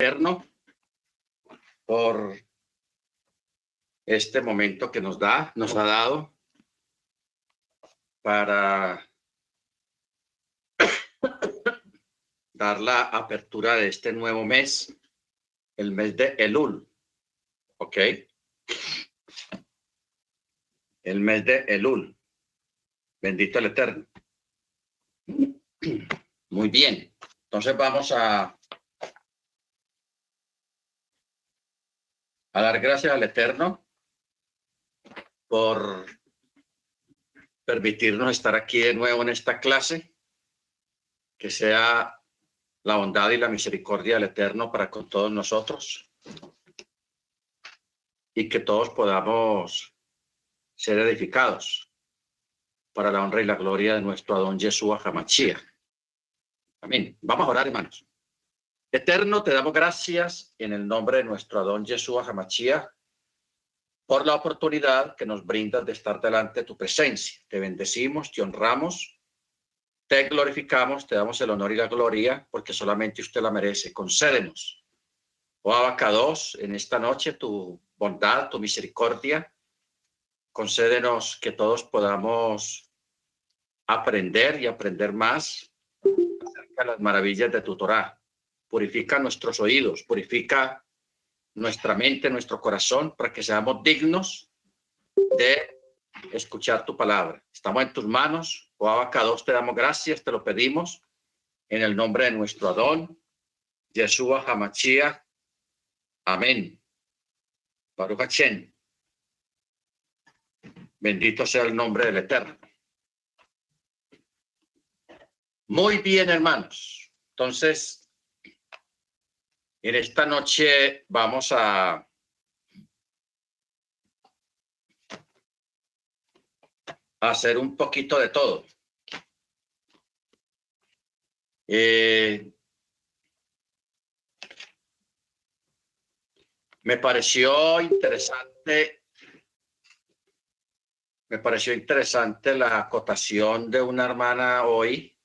Eterno por este momento que nos ha dado para dar la apertura de este nuevo mes, el mes de Elul, ¿ok? El mes de Elul, bendito el Eterno. Muy bien, entonces vamos a dar gracias al Eterno por permitirnos estar aquí de nuevo en esta clase, que sea la bondad y la misericordia del Eterno para con todos nosotros y que todos podamos ser edificados para la honra y la gloria de nuestro Adón Yeshua HaMashiach. Amén. Vamos a orar, hermanos. Eterno, te damos gracias en el nombre de nuestro Adón Yeshua HaMashiach por la oportunidad que nos brindas de estar delante de tu presencia. Te bendecimos, te honramos, te glorificamos, te damos el honor y la gloria porque solamente usted la merece. Concédenos, oh Abacados, en esta noche tu bondad, tu misericordia. Concédenos que todos podamos aprender y aprender más acerca de las maravillas de tu Torá. Purifica nuestros oídos, purifica nuestra mente, nuestro corazón, para que seamos dignos de escuchar tu palabra. Estamos en tus manos, oh Abacados, te damos gracias, te lo pedimos, en el nombre de nuestro Adón, Yeshua HaMashiach. Amén. Baruch Hashem. Bendito sea el nombre del Eterno. Muy bien, hermanos. Entonces, en esta noche vamos a hacer un poquito de todo. Me pareció interesante la acotación de una hermana hoy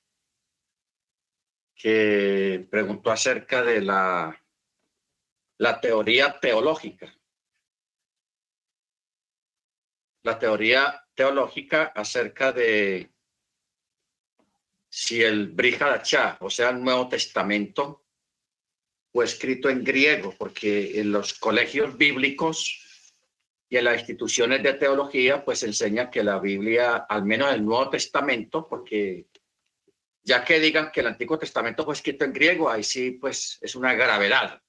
que preguntó acerca de la teoría teológica. La teoría teológica acerca de si el Brit Hadashah, o sea, el Nuevo Testamento, fue escrito en griego, porque en los colegios bíblicos y en las instituciones de teología, pues enseña que la Biblia, al menos el Nuevo Testamento, porque ya que digan que el Antiguo Testamento fue escrito en griego, ahí sí, pues es una gravedad.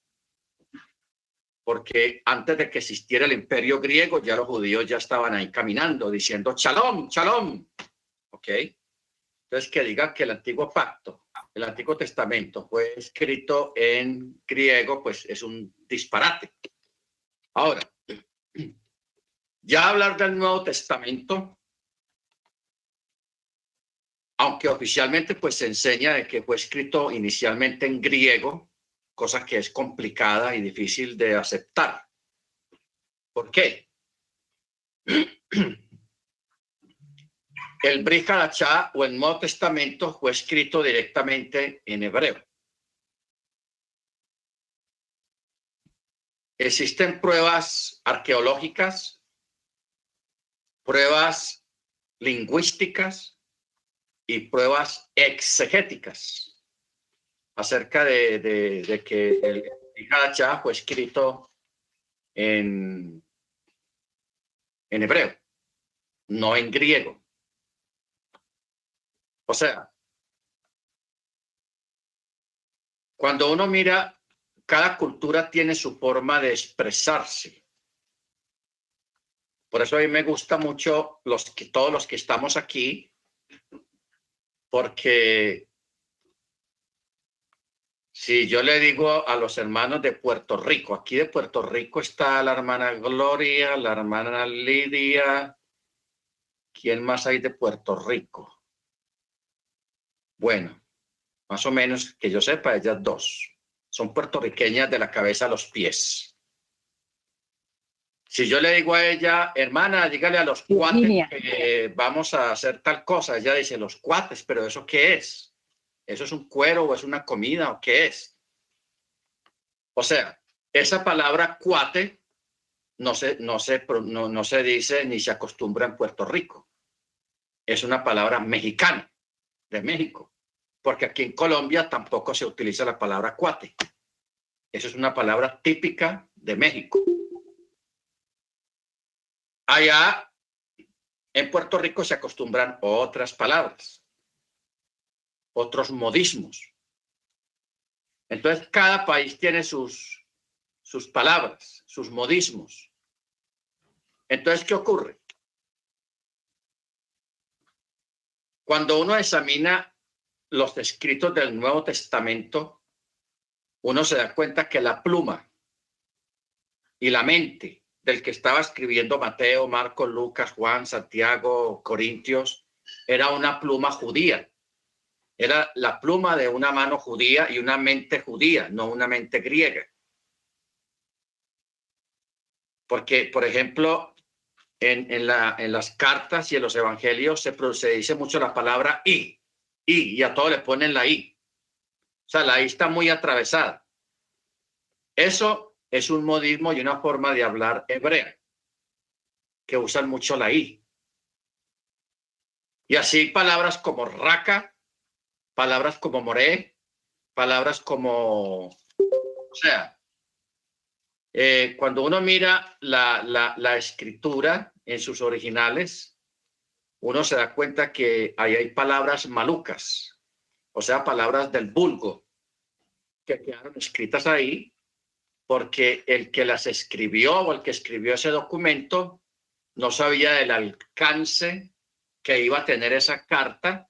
Porque antes de que existiera el imperio griego, ya los judíos ya estaban ahí caminando, diciendo shalom, shalom. ¿Ok? Entonces, que digan que el Antiguo Pacto, el Antiguo Testamento fue escrito en griego, pues es un disparate. Ahora, ya hablar del Nuevo Testamento, aunque oficialmente pues se enseña de que fue escrito inicialmente en griego, cosa que es complicada y difícil de aceptar. ¿Por qué? El Brit Hadashah o el Nuevo Testamento fue escrito directamente en hebreo. Existen pruebas arqueológicas, pruebas lingüísticas y pruebas exegéticas acerca de que el Brit Hadashah fue escrito en hebreo, no en griego. O sea, cuando uno mira, cada cultura tiene su forma de expresarse. Por eso a mí me gusta mucho todos los que estamos aquí, porque si yo le digo a los hermanos de Puerto Rico, aquí de Puerto Rico está la hermana Gloria, la hermana Lidia, ¿quién más hay de Puerto Rico? Bueno, más o menos que yo sepa, ellas dos son puertorriqueñas de la cabeza a los pies. Si yo le digo a ella, hermana, dígale a los cuates que vamos a hacer tal cosa, ella dice, los cuates, pero ¿eso qué es? ¿Eso es un cuero o es una comida o qué es? O sea, esa palabra cuate no se dice ni se acostumbra en Puerto Rico. Es una palabra mexicana, de México, porque aquí en Colombia tampoco se utiliza la palabra cuate. Esa es una palabra típica de México. Allá en Puerto Rico se acostumbran otras palabras, otros modismos. Entonces, cada país tiene sus palabras, sus modismos. Entonces, ¿qué ocurre? Cuando uno examina los escritos del Nuevo Testamento, uno se da cuenta que la pluma y la mente del que estaba escribiendo Mateo, Marcos, Lucas, Juan, Santiago, Corintios, era una pluma judía. Era la pluma de una mano judía y una mente judía, no una mente griega. Porque, por ejemplo, en las cartas y en los evangelios se dice mucho la palabra y a todos le ponen la i. O sea, la i está muy atravesada. Eso es un modismo y una forma de hablar hebrea, que usan mucho la i. Y así palabras como raca, palabras como moré, palabras como, o sea, cuando uno mira la escritura en sus originales, uno se da cuenta que ahí hay palabras malucas, o sea, palabras del vulgo, que quedaron escritas ahí porque el que las escribió o el que escribió ese documento no sabía del alcance que iba a tener esa carta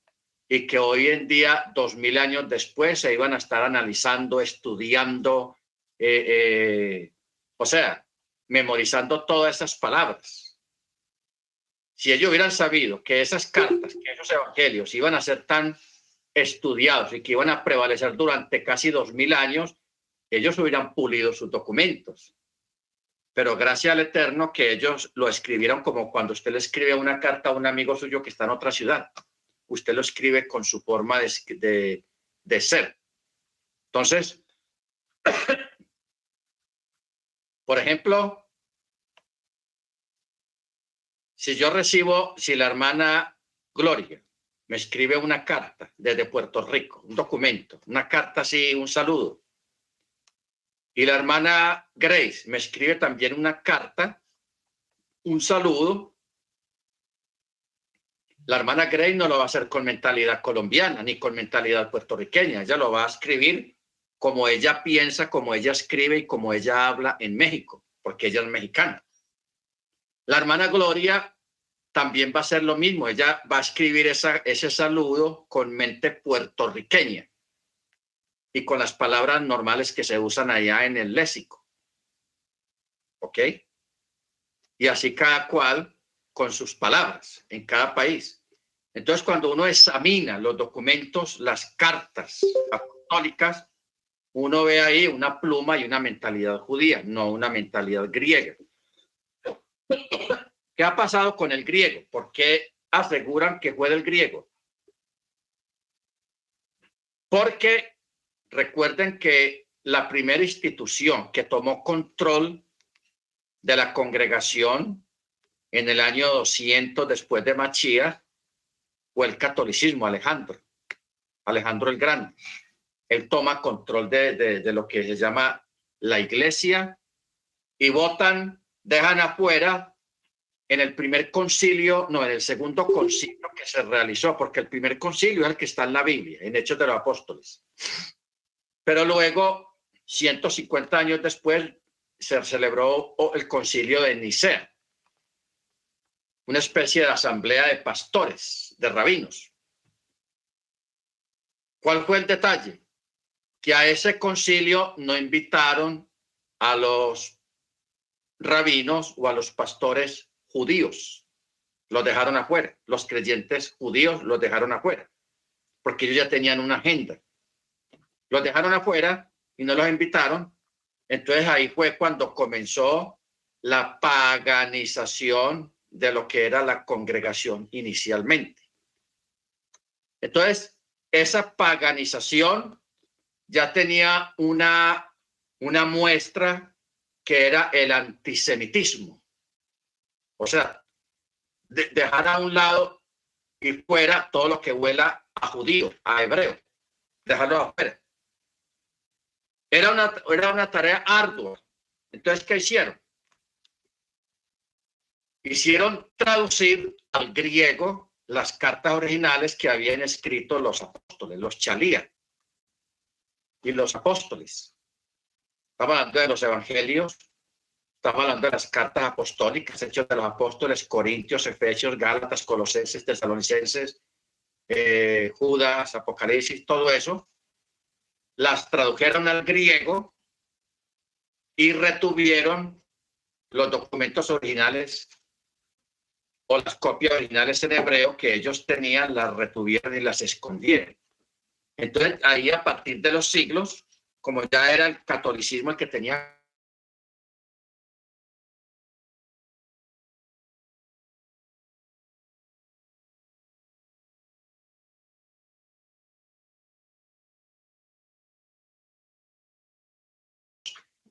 y que hoy en día, 2000 años después, se iban a estar analizando, estudiando, o sea, memorizando todas esas palabras. Si ellos hubieran sabido que esas cartas, que esos evangelios iban a ser tan estudiados y que iban a prevalecer durante casi 2000 años, ellos hubieran pulido sus documentos. Pero gracias al Eterno que ellos lo escribieron como cuando usted le escribe una carta a un amigo suyo que está en otra ciudad. Usted lo escribe con su forma de ser. Entonces, por ejemplo, si la hermana Gloria me escribe una carta desde Puerto Rico, un documento, una carta así, un saludo, y la hermana Grace me escribe también una carta, un saludo, la hermana Grace no lo va a hacer con mentalidad colombiana ni con mentalidad puertorriqueña. Ella lo va a escribir como ella piensa, como ella escribe y como ella habla en México, porque ella es mexicana. La hermana Gloria también va a hacer lo mismo. Ella va a escribir ese saludo con mente puertorriqueña y con las palabras normales que se usan allá en el léxico. ¿Ok? Y así cada cual con sus palabras en cada país. Entonces, cuando uno examina los documentos, las cartas apostólicas, uno ve ahí una pluma y una mentalidad judía, no una mentalidad griega. ¿Qué ha pasado con el griego? ¿Por qué aseguran que fue del griego? Porque recuerden que la primera institución que tomó control de la congregación en el año 200 después de Machías fue el catolicismo, Alejandro el Grande. Él toma control de lo que se llama la iglesia y dejan afuera en el primer concilio, no, en el segundo concilio que se realizó, porque el primer concilio es el que está en la Biblia, en Hechos de los Apóstoles. Pero luego, 150 años después, se celebró el concilio de Nicea, una especie de asamblea de pastores, de rabinos. ¿Cuál fue el detalle? Que a ese concilio no invitaron a los rabinos o a los pastores judíos. Los dejaron afuera. Los creyentes judíos los dejaron afuera, porque ellos ya tenían una agenda. Los dejaron afuera y no los invitaron. Entonces ahí fue cuando comenzó la paganización de lo que era la congregación inicialmente. Entonces, esa paganización ya tenía una una muestra que era el antisemitismo. O sea, dejar a un lado y fuera todo lo que huela a judío, a hebreo, dejarlo afuera. Era una tarea ardua. Entonces, ¿qué hicieron? Hicieron traducir al griego las cartas originales que habían escrito los apóstoles, los chalías y los apóstoles. Estamos hablando de los evangelios, estamos hablando de las cartas apostólicas, Hechos de los Apóstoles, Corintios, Efesios, Gálatas, Colosenses, Tesalonicenses, Judas, Apocalipsis, todo eso. Las tradujeron al griego y retuvieron los documentos originales o las copias originales en hebreo que ellos tenían, las retuvieron y las escondieron. Entonces, ahí a partir de los siglos, como ya era el catolicismo el que tenía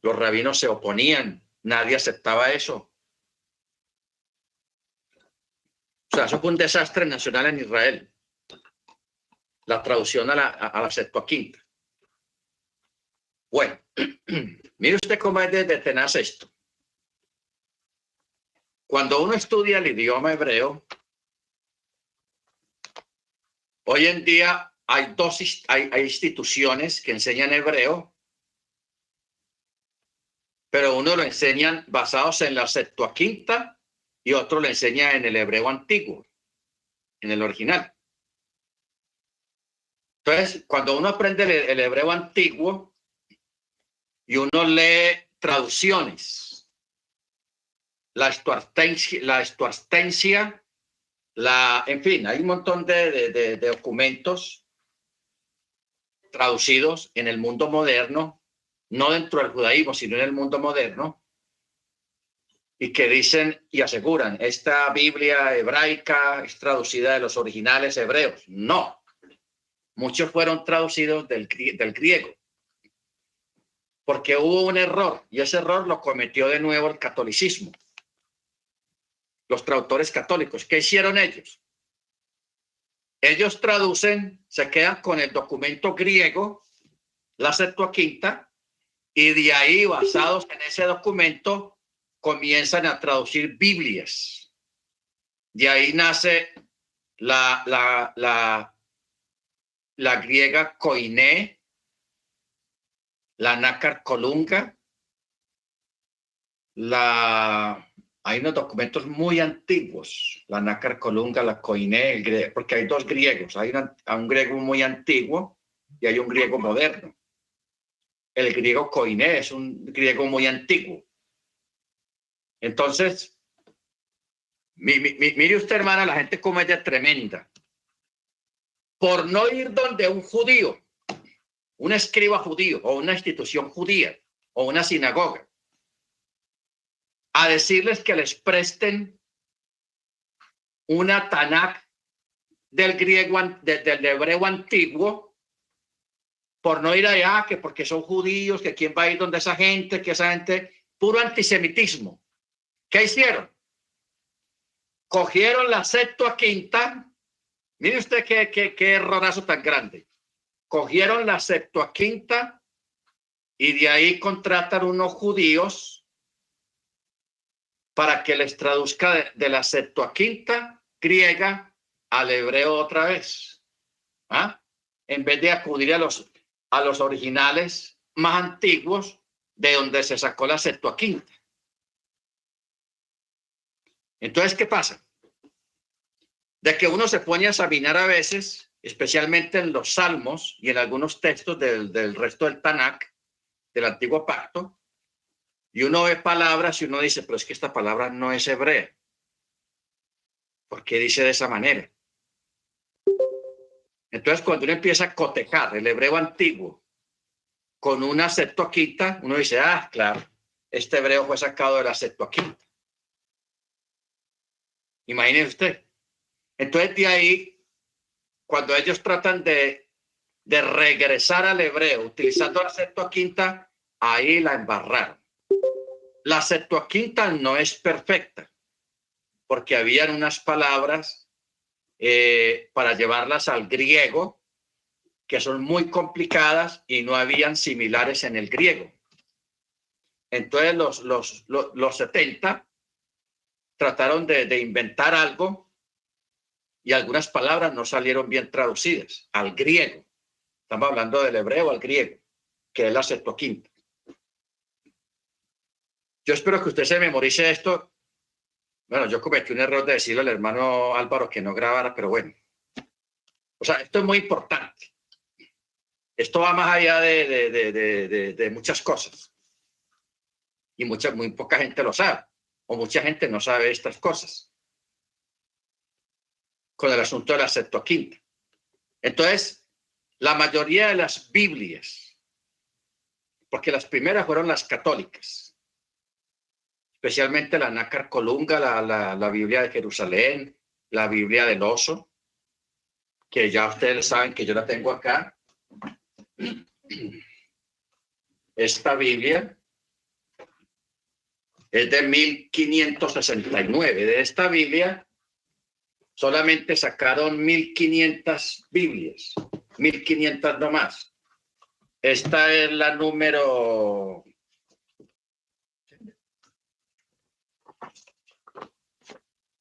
los rabinos se oponían, nadie aceptaba eso. O sea, eso fue un desastre nacional en Israel. La traducción a la Septuaginta. Bueno, mire usted cómo es de tenaz esto. Cuando uno estudia el idioma hebreo, hoy en día hay instituciones que enseñan hebreo, pero uno lo enseñan basados en la Septuaginta y otro lo enseña en el hebreo antiguo, en el original. Entonces, cuando uno aprende el hebreo antiguo y uno lee traducciones, la estuartencia, en fin, hay un montón de documentos traducidos en el mundo moderno, no dentro del judaísmo, sino en el mundo moderno, y que dicen y aseguran, esta Biblia hebraica es traducida de los originales hebreos. No, muchos fueron traducidos del griego, porque hubo un error, y ese error lo cometió de nuevo el catolicismo. Los traductores católicos, ¿qué hicieron ellos? Ellos traducen, se quedan con el documento griego, la Septuaginta, y de ahí, basados en ese documento, comienzan a traducir Biblias. De ahí nace la griega koiné, la nácar colunga, hay unos documentos muy antiguos, la nácar colunga, la koiné, porque hay dos griegos, hay un griego muy antiguo y hay un griego moderno. El griego koiné es un griego muy antiguo. Entonces, mire usted, hermana, la gente como es de tremenda. Por no ir donde un judío, un escriba judío o una institución judía o una sinagoga, a decirles que les presten una Tanakh del griego, del hebreo antiguo, por no ir allá, que porque son judíos, que quién va a ir donde esa gente, que esa gente, puro antisemitismo. ¿Qué hicieron? Cogieron la Septuaginta. Mire usted qué errorazo tan grande. Cogieron la Septuaginta y de ahí contratan unos judíos para que les traduzca de la Septuaginta griega al hebreo otra vez. ¿Ah? En vez de acudir a los originales más antiguos de donde se sacó la Septuaginta. Entonces, ¿qué pasa? De que uno se pone a examinar a veces, especialmente en los salmos y en algunos textos del resto del Tanakh, del antiguo pacto, y uno ve palabras y uno dice, pero es que esta palabra no es hebrea. ¿Por qué dice de esa manera? Entonces, cuando uno empieza a cotejar el hebreo antiguo con una Septuaginta, uno dice, ah, claro, este hebreo fue sacado de la Septuaginta. Imagínese usted. Entonces, de ahí, cuando ellos tratan de regresar al hebreo utilizando la Septuaginta, ahí la embarraron. La Septuaginta no es perfecta, porque habían unas palabras para llevarlas al griego que son muy complicadas y no habían similares en el griego. Entonces los 70 trataron de inventar algo y algunas palabras no salieron bien traducidas al griego. Estamos hablando del hebreo al griego, que es la Septuaginta. Yo espero que usted se memorice esto. Bueno, yo cometí un error de decirle al hermano Álvaro que no grabara, pero bueno. O sea, esto es muy importante. Esto va más allá de muchas cosas. Y muy poca gente lo sabe. O mucha gente no sabe estas cosas. Con el asunto de la Septuaginta. Entonces, la mayoría de las Biblias, porque las primeras fueron las católicas, especialmente la Nácar Colunga, la Biblia de Jerusalén, la Biblia del Oso, que ya ustedes saben que yo la tengo acá. Esta Biblia es de 1569. De esta Biblia solamente sacaron 1500 Biblias, 1500 no más. Esta es la número...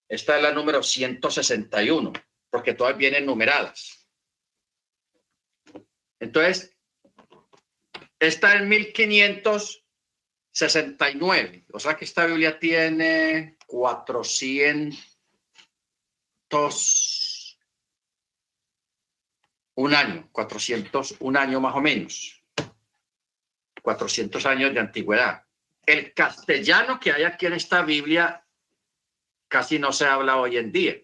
Esta es la número 161, porque todas vienen numeradas. Entonces, esta es 1569. O sea que esta Biblia tiene 401 año, 401 año más o menos. 400 años de antigüedad. El castellano que hay aquí en esta Biblia casi no se habla hoy en día.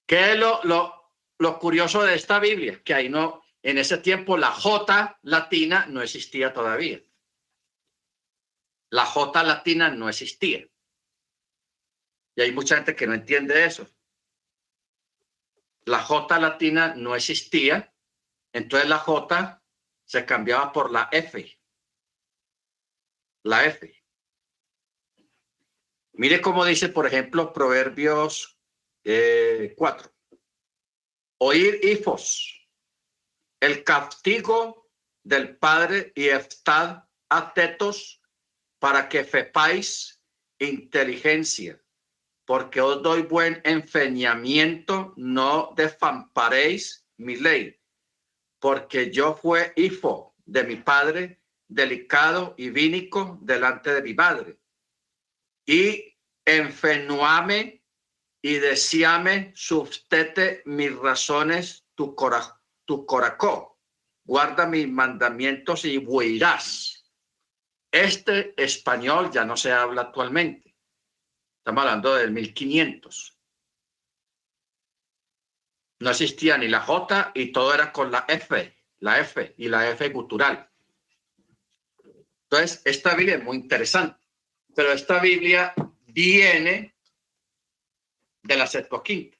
¿Qué es lo curioso de esta Biblia? Que ahí no, en ese tiempo la J latina no existía todavía. La J latina no existía. Y hay mucha gente que no entiende eso. La J latina no existía, entonces la J se cambiaba por la F. La F. Mire cómo dice, por ejemplo, Proverbios 4. Oír, hijos, el castigo del padre y estad atentos para que sepáis inteligencia, porque os doy buen enseñamiento, no desamparéis mi ley, porque yo fue hijo de mi padre, delicado y vínico delante de mi madre. Y enfenuame y decíame, sustete mis razones tu coracó. Guarda mis mandamientos y huirás. Este español ya no se habla actualmente. Estamos hablando del 1500. No existía ni la J y todo era con la F y la F gutural. Entonces, esta Biblia es muy interesante. Pero esta Biblia viene de la Septuaginta,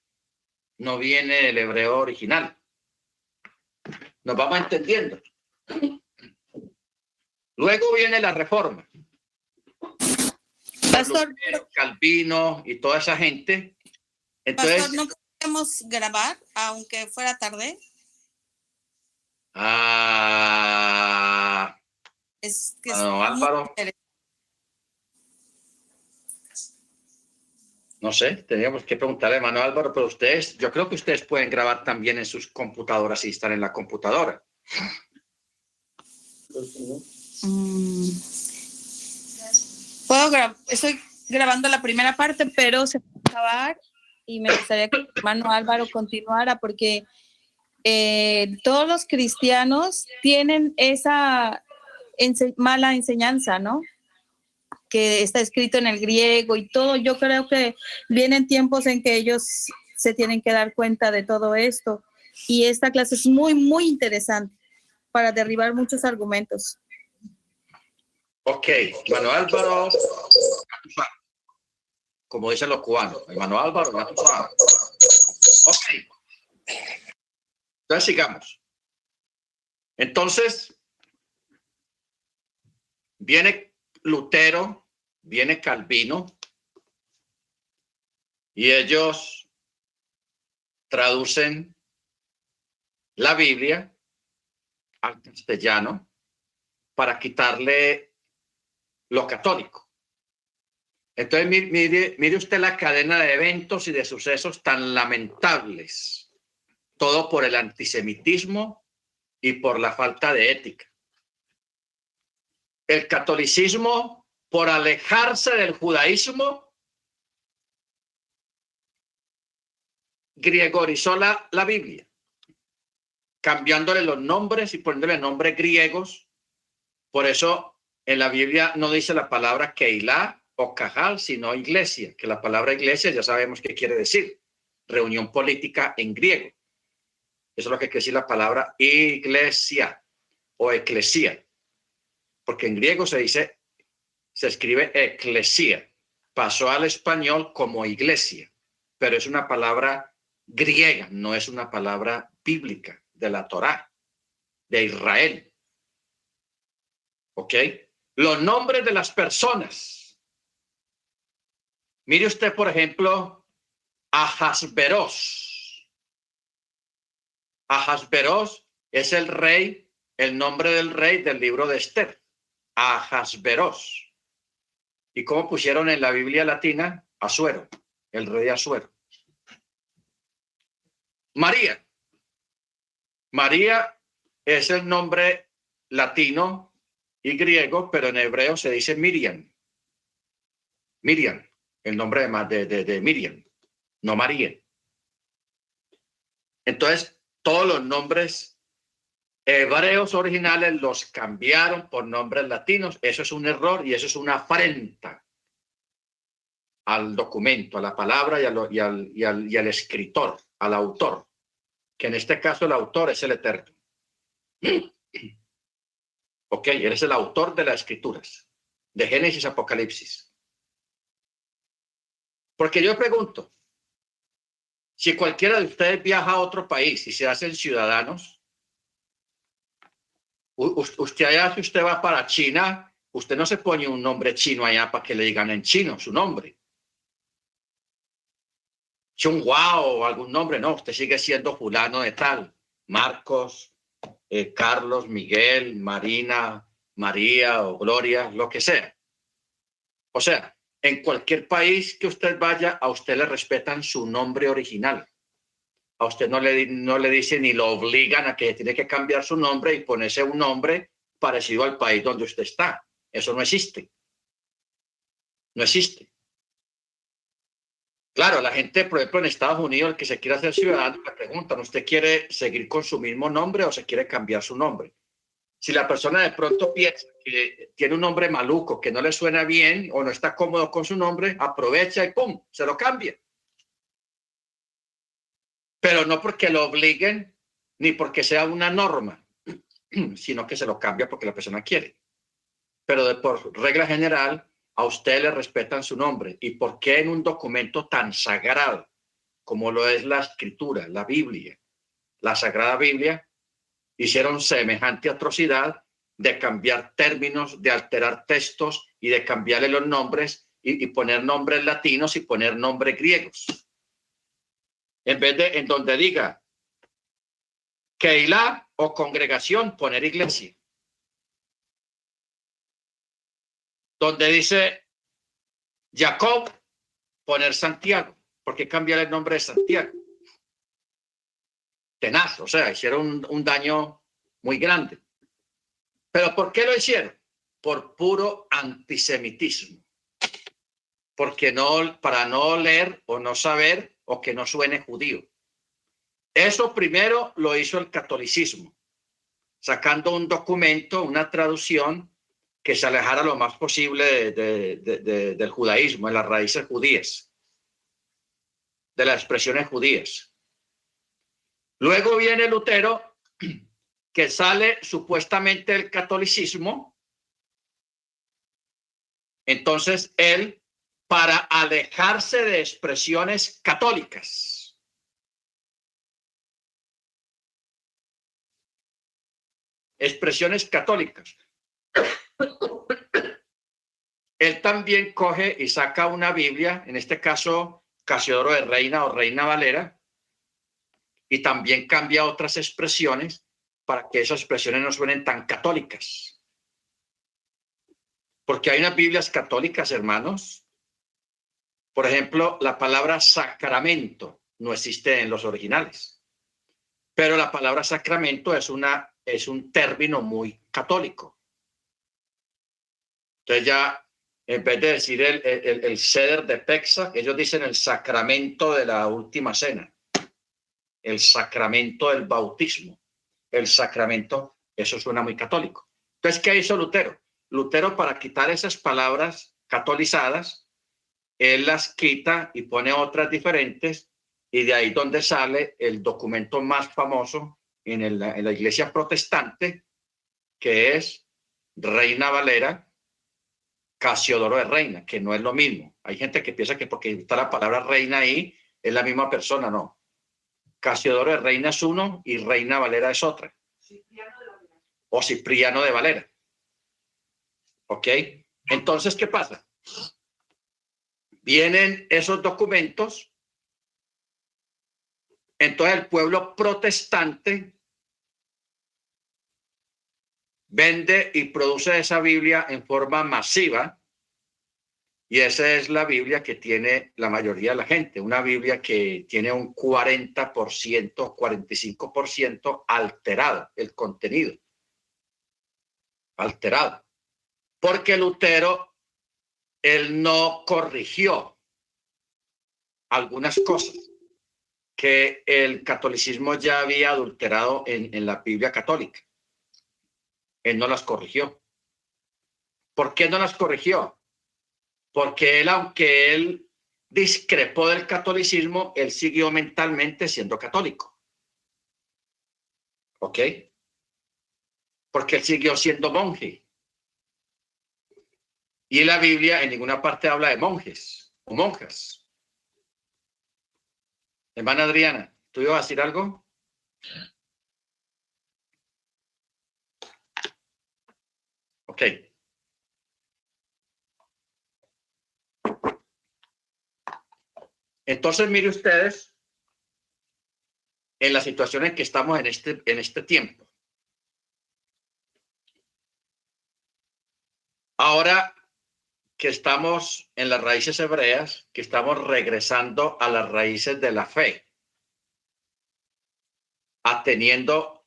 no viene del hebreo original. Nos vamos entendiendo. Luego viene la Reforma. Pastor, Calvino y toda esa gente. Entonces, Pastor, ¿no podemos grabar aunque fuera tarde? Es que es Álvaro. No sé, teníamos que preguntarle a hermano Álvaro, pero ustedes, yo creo que ustedes pueden grabar también en sus computadoras si están en la computadora. Puedo grabar, estoy grabando la primera parte, pero se puede acabar y me gustaría que el hermano Álvaro continuara porque todos los cristianos tienen esa mala enseñanza, ¿no? Que está escrito en el griego y todo. Yo creo que vienen tiempos en que ellos se tienen que dar cuenta de todo esto. Y esta clase es muy, muy interesante para derribar muchos argumentos. Ok, hermano Álvaro, como dicen los cubanos, hermano Álvaro, ok. Entonces sigamos. Entonces, viene Lutero, viene Calvino, y ellos traducen la Biblia al castellano para quitarle lo católico. Entonces, mire usted la cadena de eventos y de sucesos tan lamentables, todo por el antisemitismo y por la falta de ética. El catolicismo, por alejarse del judaísmo, griegorizó la Biblia, cambiándole los nombres y poniéndole nombres griegos. Por eso en la Biblia no dice la palabra Keilah o Cajal, sino iglesia, que la palabra iglesia ya sabemos qué quiere decir, reunión política en griego. Eso es lo que quiere decir la palabra iglesia o eclesía, porque en griego se escribe eclesía, pasó al español como iglesia, pero es una palabra griega, no es una palabra bíblica de la Torá, de Israel. ¿Ok? Los nombres de las personas. Mire usted, por ejemplo, Ahasveros. Ahasveros es el rey, el nombre del rey del libro de Esther. Ahasveros. ¿Y cómo pusieron en la Biblia latina? Asuero, el rey Asuero. María. María es el nombre latino y griego, pero en hebreo se dice Miriam. Miriam, el nombre de Miriam, no María. Entonces, todos los nombres hebreos originales los cambiaron por nombres latinos. Eso es un error y eso es una afrenta al documento, a la palabra y al escritor, al autor, que en este caso el autor es el Eterno. Ok, él es el autor de las escrituras, de Génesis, Apocalipsis. Porque yo pregunto, si cualquiera de ustedes viaja a otro país y se hacen ciudadanos, usted allá, si usted va para China, usted no se pone un nombre chino allá para que le digan en chino su nombre. Chunghua o algún nombre, no, usted sigue siendo fulano de tal, Marcos, Carlos, Miguel, Marina, María o Gloria, lo que sea. O sea, en cualquier país que usted vaya, a usted le respetan su nombre original. A usted no le dicen ni lo obligan a que tiene que cambiar su nombre y ponerse un nombre parecido al país donde usted está. Eso no existe. No existe. Claro, la gente, por ejemplo, en Estados Unidos, el que se quiere hacer ciudadano, le preguntan, ¿usted quiere seguir con su mismo nombre o se quiere cambiar su nombre? Si la persona de pronto piensa que tiene un nombre maluco, que no le suena bien o no está cómodo con su nombre, aprovecha y ¡pum!, se lo cambia. Pero no porque lo obliguen ni porque sea una norma, sino que se lo cambia porque la persona quiere. Pero por regla general, a usted le respetan su nombre. ¿Y por qué en un documento tan sagrado como lo es la Escritura, la Biblia, la Sagrada Biblia, hicieron semejante atrocidad de cambiar términos, de alterar textos y de cambiarle los nombres y poner nombres latinos y poner nombres griegos? En vez de, en donde diga Keilah o congregación, poner iglesia. Donde dice Jacob, poner Santiago. ¿Por qué cambiar el nombre de Santiago? Tenaz, o sea, hicieron un daño muy grande. ¿Pero por qué lo hicieron? Por puro antisemitismo. Porque no, para no leer o no saber o que no suene judío. Eso primero lo hizo el catolicismo, sacando un documento, una traducción que se alejara lo más posible del judaísmo, de las raíces judías, de las expresiones judías. Luego viene Lutero, que sale supuestamente del catolicismo. Entonces él, para alejarse de expresiones católicas, él también coge y saca una Biblia, en este caso Casiodoro de Reina o Reina Valera, y también cambia otras expresiones para que esas expresiones no suenen tan católicas. Porque hay unas Biblias católicas, hermanos. Por ejemplo, la palabra sacramento no existe en los originales, pero la palabra sacramento es un término muy católico. Entonces ya, en vez de decir el ceder de Pesach, ellos dicen el sacramento de la última cena, el sacramento del bautismo, el sacramento, eso suena muy católico. Entonces, ¿qué hizo Lutero? Lutero, para quitar esas palabras catolizadas, él las quita y pone otras diferentes, y de ahí donde sale el documento más famoso en la iglesia protestante, que es Reina Valera, Casiodoro de Reina, que no es lo mismo. Hay gente que piensa que porque está la palabra reina ahí, es la misma persona. No. Casiodoro de Reina es uno y Reina Valera es otra. O Cipriano de Valera. ¿Ok? Entonces, ¿qué pasa? Vienen esos documentos, entonces el pueblo protestante vende y produce esa Biblia en forma masiva, y esa es la Biblia que tiene la mayoría de la gente, una Biblia que tiene un 40%, 45% alterado, el contenido alterado, porque Lutero, él no corrigió algunas cosas que el catolicismo ya había adulterado en la Biblia católica. Él no las corrigió. ¿Por qué no las corrigió? Porque él, aunque él discrepó del catolicismo, él siguió mentalmente siendo católico. ¿Ok? Porque él siguió siendo monje. Y la Biblia en ninguna parte habla de monjes o monjas. Hermana Adriana, ¿tú ibas a decir algo? Ok. Entonces, mire ustedes, en la situación en que estamos en este tiempo. Ahora que estamos en las raíces hebreas, que estamos regresando a las raíces de la fe, ateniendo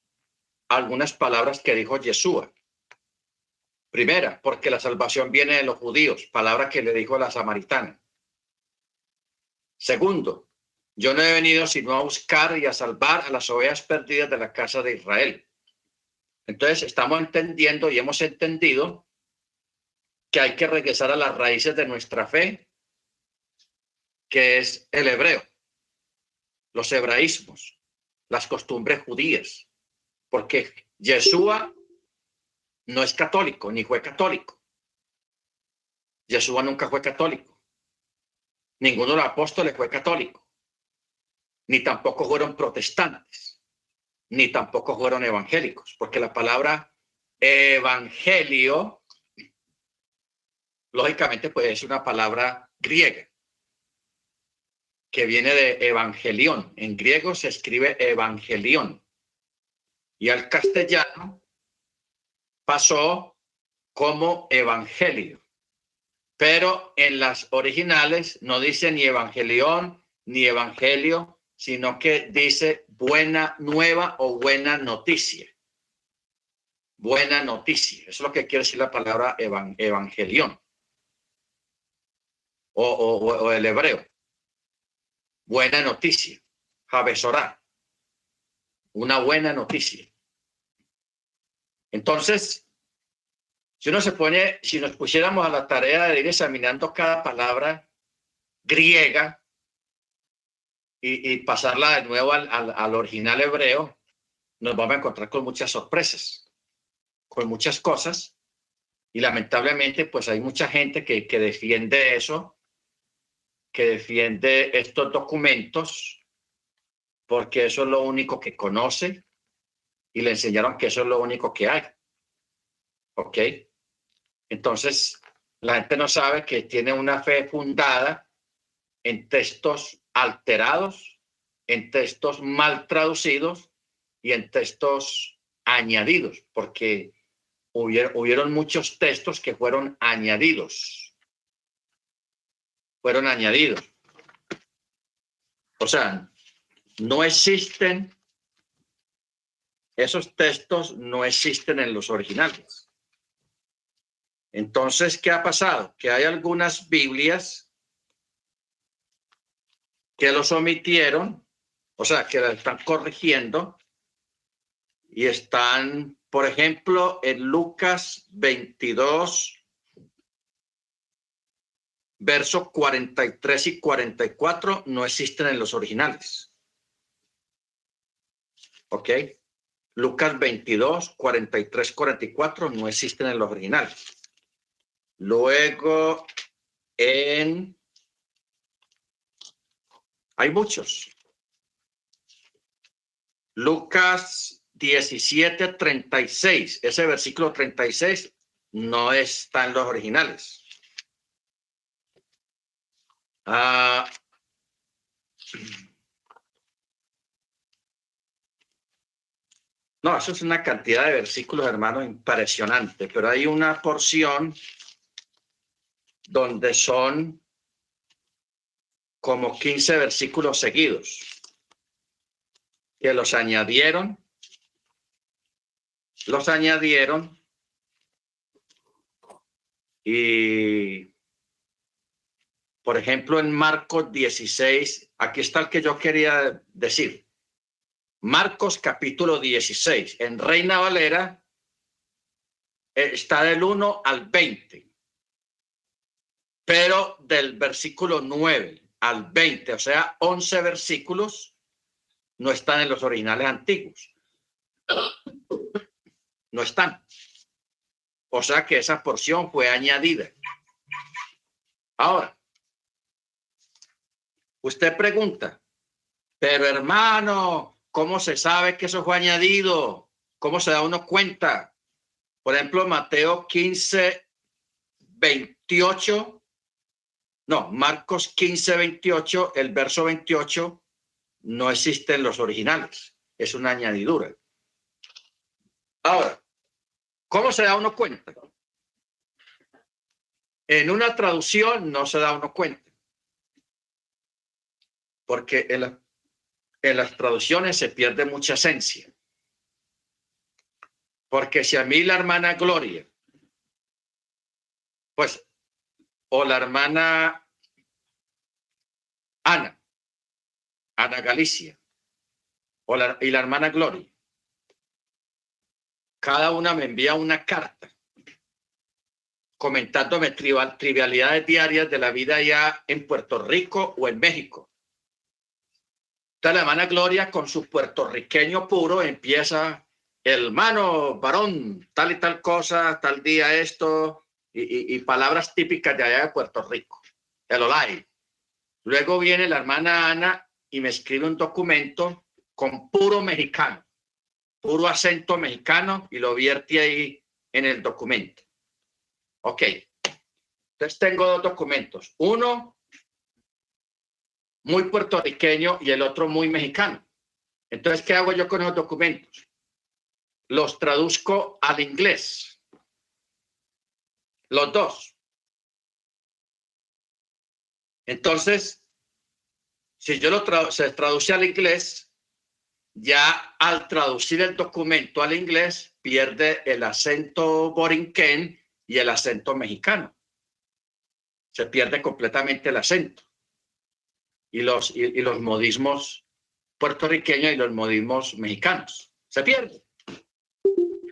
algunas palabras que dijo Yeshua. Primera, porque la salvación viene de los judíos, palabra que le dijo a la samaritana. Segundo, yo no he venido sino a buscar y a salvar a las ovejas perdidas de la casa de Israel. Entonces estamos entendiendo y hemos entendido que hay que regresar a las raíces de nuestra fe, que es el hebreo, los hebraísmos, las costumbres judías, porque Yeshua no es católico, ni fue católico. Yeshua nunca fue católico. Ninguno de los apóstoles fue católico. Ni tampoco fueron protestantes, ni tampoco fueron evangélicos, porque la palabra evangelio, lógicamente, pues es una palabra griega, que viene de evangelión. En griego se escribe evangelión. Y al castellano pasó como evangelio. Pero en las originales no dice ni evangelión ni evangelio, sino que dice buena nueva o buena noticia. Buena noticia. Eso es lo que quiere decir la palabra evangelión o el hebreo. Buena noticia. Jabesorá. Una buena noticia. Entonces, si nos pusiéramos a la tarea de ir examinando cada palabra griega y pasarla de nuevo al original hebreo, nos vamos a encontrar con muchas sorpresas, con muchas cosas, y lamentablemente pues hay mucha gente que defiende eso, que defiende estos documentos, porque eso es lo único que conoce y le enseñaron que eso es lo único que hay. ¿Ok? Entonces, La gente no sabe que tiene una fe fundada en textos alterados, en textos mal traducidos y en textos añadidos, porque hubieron muchos textos que fueron añadidos. Fueron añadidos. O sea, no existen, esos textos no existen en los originales. Entonces, ¿qué ha pasado? Que hay algunas Biblias que los omitieron, o sea, que las están corrigiendo y están, por ejemplo, en Lucas 22, versos 43 y 44, no existen en los originales. ¿Ok? Lucas 22, 43, 44 no existen en los originales. Luego, hay muchos. Lucas 17, 36. Ese versículo 36 no está en los originales. No, eso es una cantidad de versículos, hermanos, impresionante. Pero hay una porción donde son como 15 versículos seguidos que los añadieron y, por ejemplo, en Marcos 16, aquí está el que yo quería decir. Marcos capítulo 16, en Reina Valera, está del 1 al 20, pero del versículo 9 al 20, o sea, 11 versículos, no están en los originales antiguos. No están. O sea que esa porción fue añadida. Ahora, usted pregunta, pero hermano, ¿cómo se sabe que eso fue añadido? ¿Cómo se da uno cuenta? Por ejemplo, Mateo 15, 28. No, Marcos 15, 28, el verso 28 no existe en los originales. Es una añadidura. Ahora, ¿cómo se da uno cuenta? En una traducción no se da uno cuenta. Porque en las traducciones se pierde mucha esencia. Porque si a mí la hermana Gloria, pues, o la hermana Ana Galicia, y la hermana Gloria, cada una me envía una carta comentándome trivialidades diarias de la vida ya en Puerto Rico o en México. Entonces la hermana Gloria con su puertorriqueño puro empieza, hermano, varón, tal y tal cosa, tal día esto, y palabras típicas de allá de Puerto Rico, el olay. Luego viene la hermana Ana y me escribe un documento con puro mexicano, puro acento mexicano, y lo vierte ahí en el documento. Ok, entonces tengo dos documentos, uno muy puertorriqueño y el otro muy mexicano. Entonces, ¿qué hago yo con esos documentos? Los traduzco al inglés, los dos. Entonces, si yo se traduce al inglés, ya al traducir el documento al inglés, pierde el acento borinquén y el acento mexicano. Se pierde completamente el acento. Y los modismos puertorriqueños y los modismos mexicanos. Se pierde.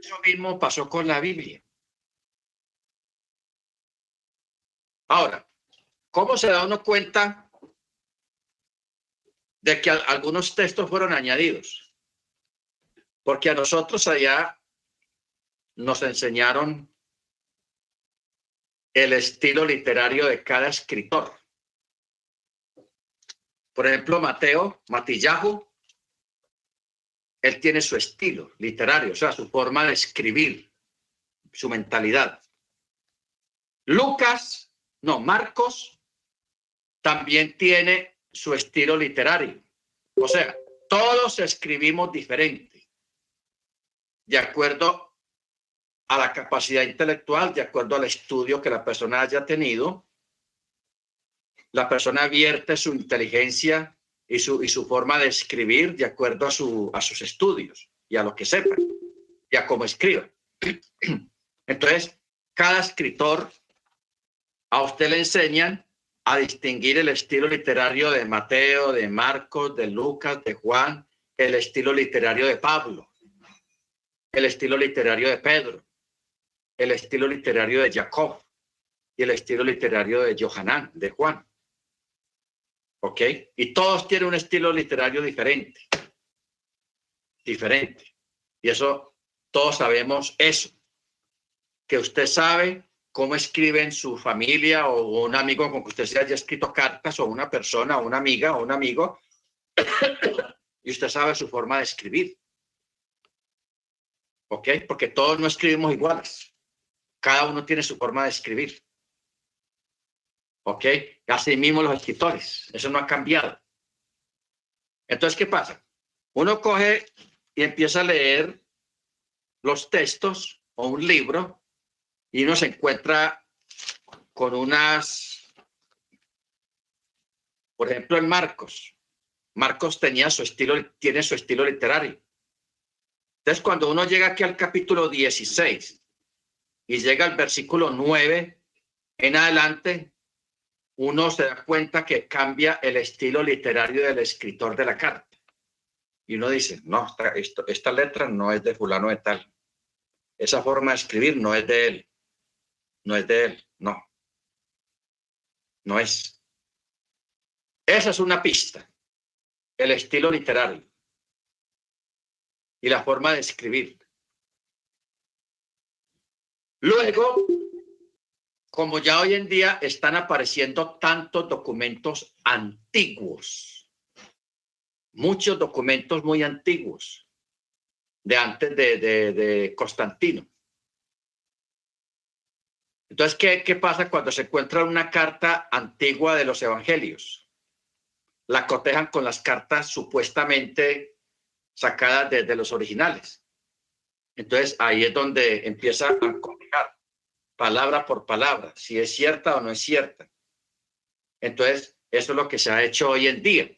Eso mismo pasó con la Biblia. Ahora, ¿cómo se da uno cuenta de que algunos textos fueron añadidos? Porque a nosotros allá nos enseñaron el estilo literario de cada escritor. Por ejemplo, Matillahu, él tiene su estilo literario, o sea, su forma de escribir, su mentalidad. Marcos también tiene su estilo literario. O sea, todos escribimos diferente, de acuerdo a la capacidad intelectual, de acuerdo al estudio que la persona haya tenido. La persona vierte su inteligencia y su forma de escribir de acuerdo a sus estudios y a lo que sepa y a cómo escriba. Entonces, cada escritor, a usted le enseñan a distinguir el estilo literario de Mateo, de Marcos, de Lucas, de Juan, el estilo literario de Pablo, el estilo literario de Pedro, el estilo literario de Jacob y el estilo literario de Johanán, de Juan. ¿Ok? Y todos tienen un estilo literario diferente. Diferente. Y eso, todos sabemos eso. Que usted sabe cómo escribe en su familia o un amigo con que usted se haya escrito cartas, o una persona, o una amiga, o un amigo, y usted sabe su forma de escribir. ¿Ok? Porque todos no escribimos iguales. Cada uno tiene su forma de escribir. ¿Ok? Así mismo los escritores. Eso no ha cambiado. Entonces, ¿qué pasa? Uno coge y empieza a leer los textos o un libro y uno se encuentra con unas, por ejemplo, en Marcos. Marcos tiene su estilo literario. Entonces, cuando uno llega aquí al capítulo 16 y llega al versículo 9 en adelante, uno se da cuenta que cambia el estilo literario del escritor de la carta. Y uno dice, no, esta letra no es de fulano de tal. Esa forma de escribir no es de él. No es de él, no. No es. Esa es una pista. El estilo literario y la forma de escribir. Luego, como ya hoy en día están apareciendo tantos documentos antiguos, muchos documentos muy antiguos, de antes de Constantino. Entonces, ¿qué pasa cuando se encuentra una carta antigua de los evangelios? La cotejan con las cartas supuestamente sacadas desde los originales. Entonces, ahí es donde empieza a cotejar palabra por palabra, si es cierta o no es cierta. Entonces, eso es lo que se ha hecho hoy en día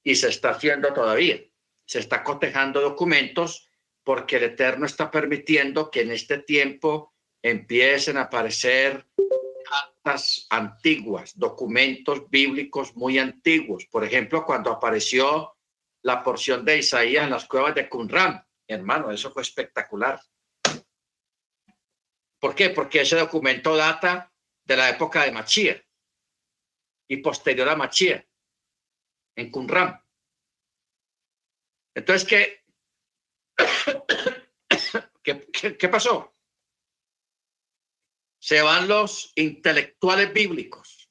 y se está haciendo todavía. Se está cotejando documentos porque el Eterno está permitiendo que en este tiempo empiecen a aparecer cartas antiguas, documentos bíblicos muy antiguos. Por ejemplo, cuando apareció la porción de Isaías en las cuevas de Qumran, hermano, eso fue espectacular. ¿Por qué? Porque ese documento data de la época de Machía y posterior a Machía, en Qumran. Entonces, ¿qué pasó? Se van los intelectuales bíblicos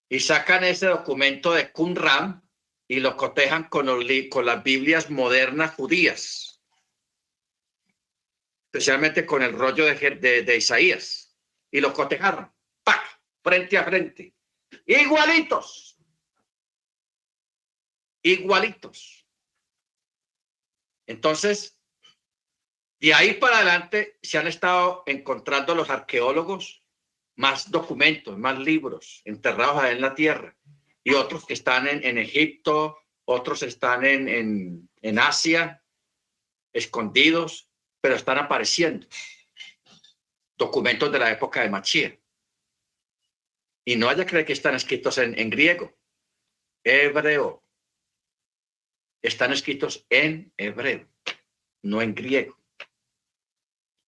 y sacan ese documento de Qumran y lo cotejan con las Biblias modernas judías, especialmente con el rollo de Isaías, y lo cotejaron, ¡pac!, frente a frente, igualitos, igualitos. Entonces, de ahí para adelante se han estado encontrando los arqueólogos más documentos, más libros enterrados ahí en la tierra, y otros que están en Egipto, otros están en Asia, escondidos, pero están apareciendo documentos de la época de Machía. Y no haya que creer que están escritos en griego, hebreo. Están escritos en hebreo, no en griego.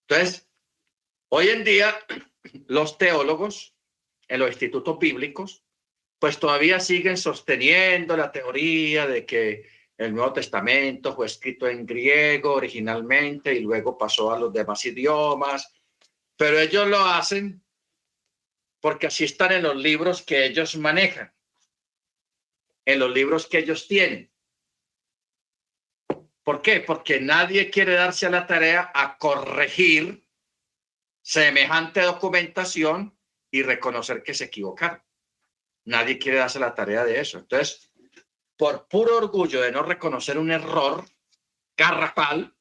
Entonces, hoy en día, los teólogos en los institutos bíblicos, pues todavía siguen sosteniendo la teoría de que el Nuevo Testamento fue escrito en griego originalmente y luego pasó a los demás idiomas, pero ellos lo hacen porque así están en los libros que ellos manejan, en los libros que ellos tienen. ¿Por qué? Porque nadie quiere darse a la tarea a corregir semejante documentación y reconocer que se equivocaron. Nadie quiere darse la tarea de eso. Entonces, por puro orgullo de no reconocer un error garrafal,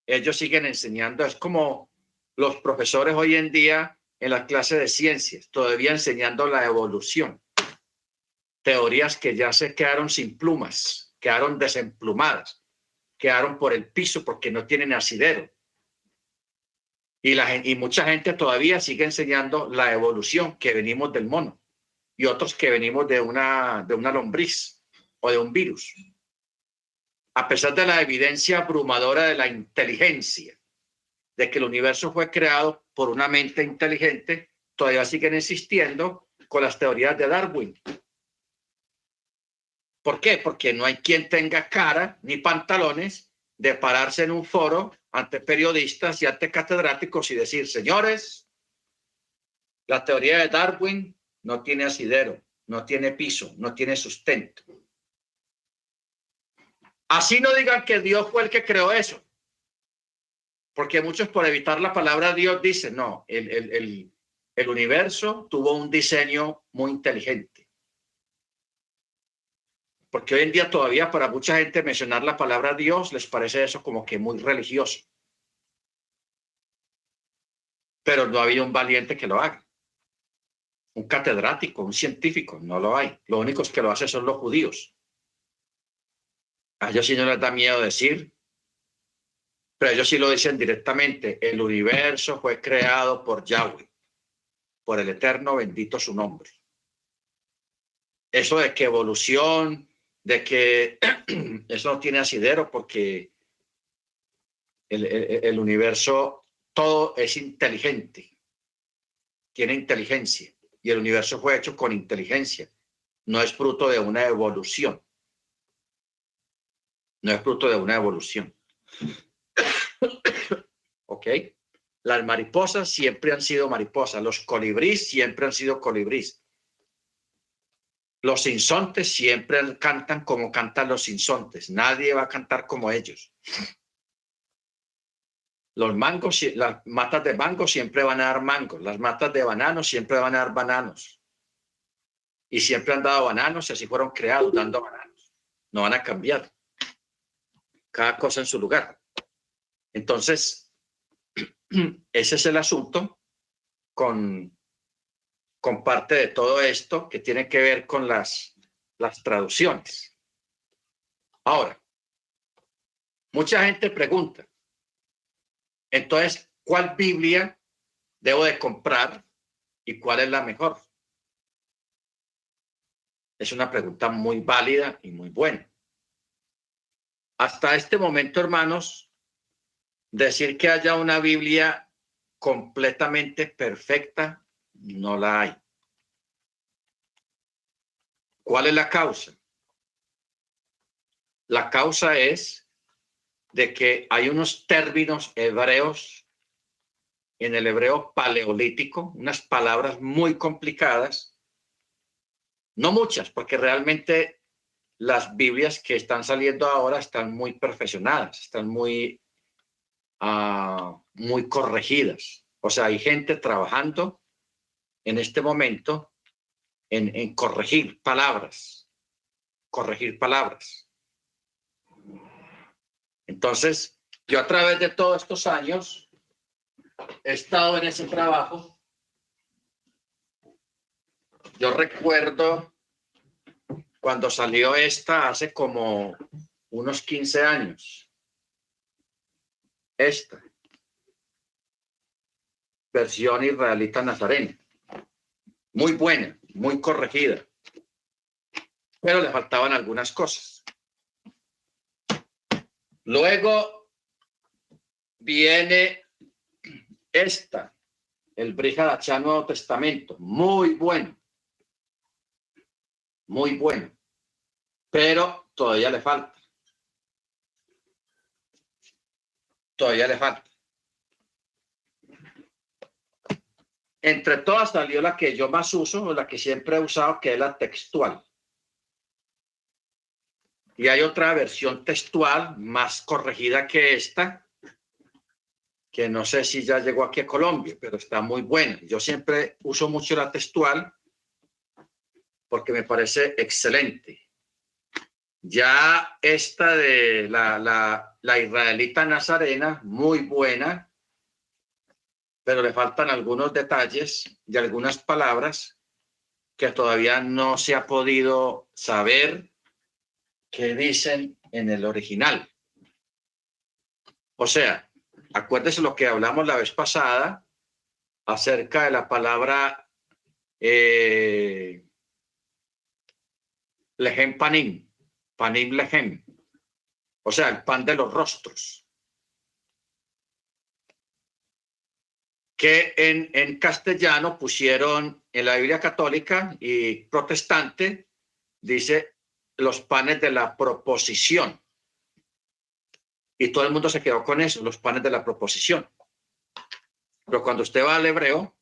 ellos siguen enseñando. Es como los profesores hoy en día en la clase de ciencias, todavía enseñando la evolución. Teorías que ya se quedaron sin plumas, quedaron desemplumadas, quedaron por el piso porque no tienen asidero. Y mucha gente todavía sigue enseñando la evolución, que venimos del mono, y otros que venimos de una lombriz o de un virus. A pesar de la evidencia abrumadora de la inteligencia, de que el universo fue creado por una mente inteligente, todavía siguen insistiendo con las teorías de Darwin. ¿Por qué? Porque no hay quien tenga cara ni pantalones de pararse en un foro ante periodistas y ante catedráticos y decir, señores, la teoría de Darwin no tiene asidero, no tiene piso, no tiene sustento. Así no digan que Dios fue el que creó eso, porque muchos, por evitar la palabra Dios, dicen, no, el universo tuvo un diseño muy inteligente. Porque hoy en día todavía para mucha gente mencionar la palabra Dios les parece eso como que muy religioso. Pero no ha habido un valiente que lo haga. Un catedrático, un científico, no lo hay. Lo único que lo hacen son los judíos. A ellos sí no les da miedo decir, pero ellos sí lo dicen directamente. El universo fue creado por Yahweh, por el Eterno, bendito su nombre. Eso de que evolución, de que eso no tiene asidero porque el universo, todo es inteligente, tiene inteligencia y el universo fue hecho con inteligencia, no es fruto de una evolución, no es fruto de una evolución. ¿Ok? Las mariposas siempre han sido mariposas, los colibríes siempre han sido colibríes. Los sinsontes siempre cantan como cantan los sinsontes. Nadie va a cantar como ellos. Los mangos, las matas de mango siempre van a dar mangos. Las matas de bananos siempre van a dar bananos. Y siempre han dado bananos y así fueron creados, dando bananos. No van a cambiar. Cada cosa en su lugar. Entonces, ese es el asunto con parte de todo esto que tiene que ver con las traducciones. Ahora, mucha gente pregunta, entonces, ¿cuál Biblia debo de comprar y cuál es la mejor? Es una pregunta muy válida y muy buena. Hasta este momento, hermanos, decir que haya una Biblia completamente perfecta, no la hay. ¿Cuál es la causa? La causa es de que hay unos términos hebreos en el hebreo paleolítico, unas palabras muy complicadas, no muchas, porque realmente las Biblias que están saliendo ahora están muy perfeccionadas, están muy corregidas. O sea, hay gente trabajando en este momento en corregir palabras. Entonces, yo a través de todos estos años he estado en ese trabajo. Yo recuerdo cuando salió esta hace como unos 15 años. Esta versión israelita nazarena. Muy buena, muy corregida. Pero le faltaban algunas cosas. Luego viene esta, el Brit Hadashah Nuevo Testamento. Muy bueno. Muy bueno. Pero todavía le falta. Todavía le falta. Entre todas salió la que yo más uso, o la que siempre he usado, que es la textual. Y hay otra versión textual más corregida que esta, que no sé si ya llegó aquí a Colombia, pero está muy buena. Yo siempre uso mucho la textual porque me parece excelente. Ya esta de la israelita nazarena, muy buena, pero le faltan algunos detalles y algunas palabras que todavía no se ha podido saber qué dicen en el original. O sea, acuérdese lo que hablamos la vez pasada acerca de la palabra lehem panim, panim lehem, o sea, el pan de los rostros, que en castellano pusieron en la Biblia católica y protestante, dice los panes de la proposición. Y todo el mundo se quedó con eso, los panes de la proposición. Pero cuando usted va al hebreo,